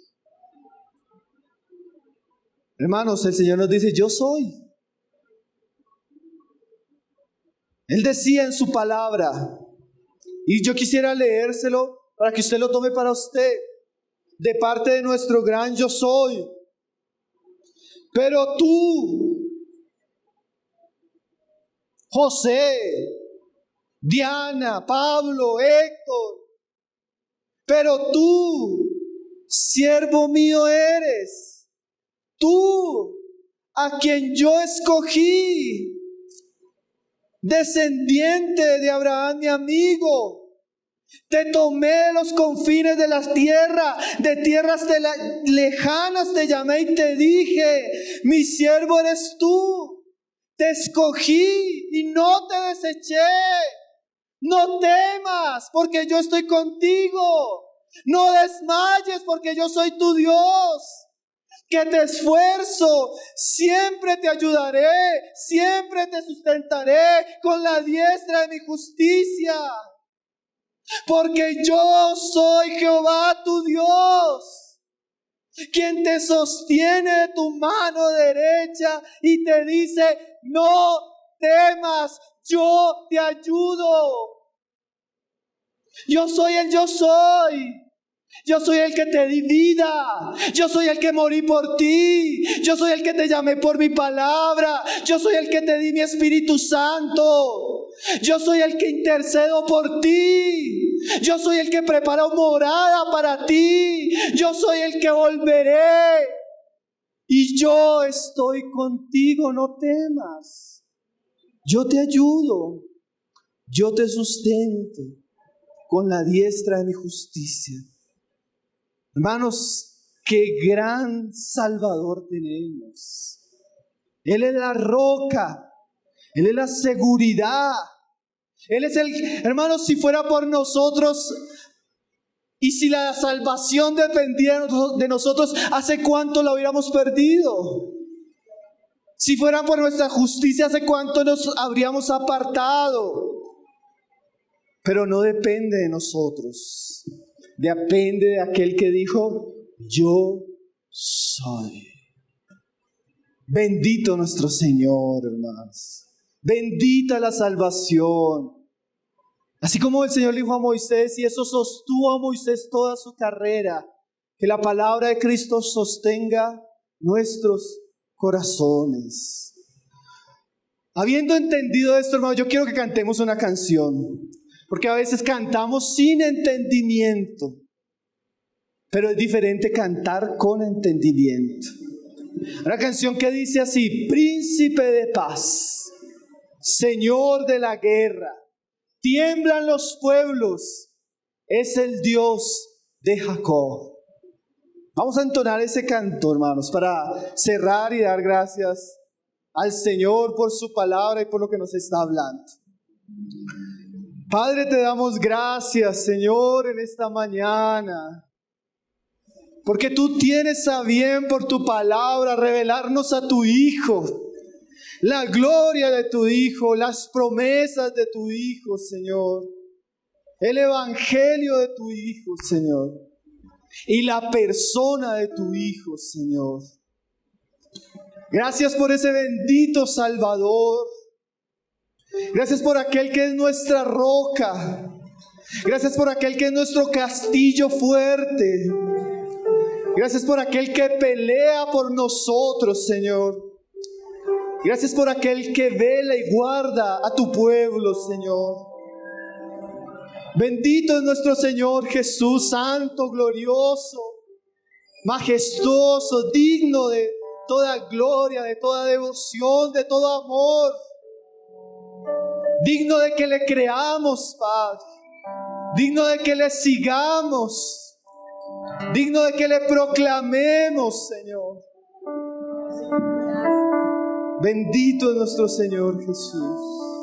Hermanos, el Señor nos dice: yo soy. Él decía en su palabra, y yo quisiera leérselo para que usted lo tome para usted, de parte de nuestro gran yo soy. Pero tú, José, Diana, Pablo, Héctor, pero tú, siervo mío eres, tú, a quien yo escogí, descendiente de Abraham, mi amigo. Te tomé de los confines de la tierra, de tierras lejanas te llamé y te dije: mi siervo eres tú. Te escogí y no te deseché. No temas, porque yo estoy contigo. No desmayes, porque yo soy tu Dios, que te esfuerzo, siempre te ayudaré, siempre te sustentaré con la diestra de mi justicia. Porque yo soy Jehová tu Dios, quien te sostiene de tu mano derecha y te dice: no temas, yo te ayudo. Yo soy el yo soy. Yo soy el que te di vida. Yo soy el que morí por ti. Yo soy el que te llamé por mi palabra. Yo soy el que te di mi Espíritu Santo. Yo soy el que intercedo por ti. Yo soy el que preparo morada para ti. Yo soy el que volveré. Y yo estoy contigo, no temas. Yo te ayudo. Yo te sustento con la diestra de mi justicia. Hermanos, qué gran Salvador tenemos. Él es la roca, Él es la seguridad. Él es el, hermanos, si fuera por nosotros y si la salvación dependiera de nosotros, ¿hace cuánto la hubiéramos perdido? Si fuera por nuestra justicia, ¿hace cuánto nos habríamos apartado? Pero no depende de nosotros. Depende de aquel que dijo: yo soy. Bendito nuestro Señor, hermanos. Bendita la salvación. Así como el Señor le dijo a Moisés, y eso sostuvo a Moisés toda su carrera, que la palabra de Cristo sostenga nuestros corazones. Habiendo entendido esto, hermano, yo quiero que cantemos una canción. Porque a veces cantamos sin entendimiento, pero es diferente cantar con entendimiento. Una canción que dice así: príncipe de paz, Señor de la guerra, tiemblan los pueblos, es el Dios de Jacob. Vamos a entonar ese canto, hermanos, para cerrar y dar gracias al Señor por su palabra y por lo que nos está hablando. Padre, te damos gracias, Señor, en esta mañana, porque tú tienes a bien por tu palabra revelarnos a tu Hijo, la gloria de tu Hijo, las promesas de tu Hijo, Señor, el evangelio de tu Hijo, Señor, y la persona de tu Hijo, Señor. Gracias por ese bendito Salvador. Gracias por aquel que es nuestra roca. Gracias por aquel que es nuestro castillo fuerte. Gracias por aquel que pelea por nosotros, Señor. Gracias por aquel que vela y guarda a tu pueblo, Señor. Bendito es nuestro Señor Jesús, santo, glorioso, majestuoso, digno de toda gloria, de toda devoción, de todo amor. digno de que le creamos, Padre, digno de que le sigamos, digno de que le proclamemos, Señor. Bendito es nuestro Señor Jesús.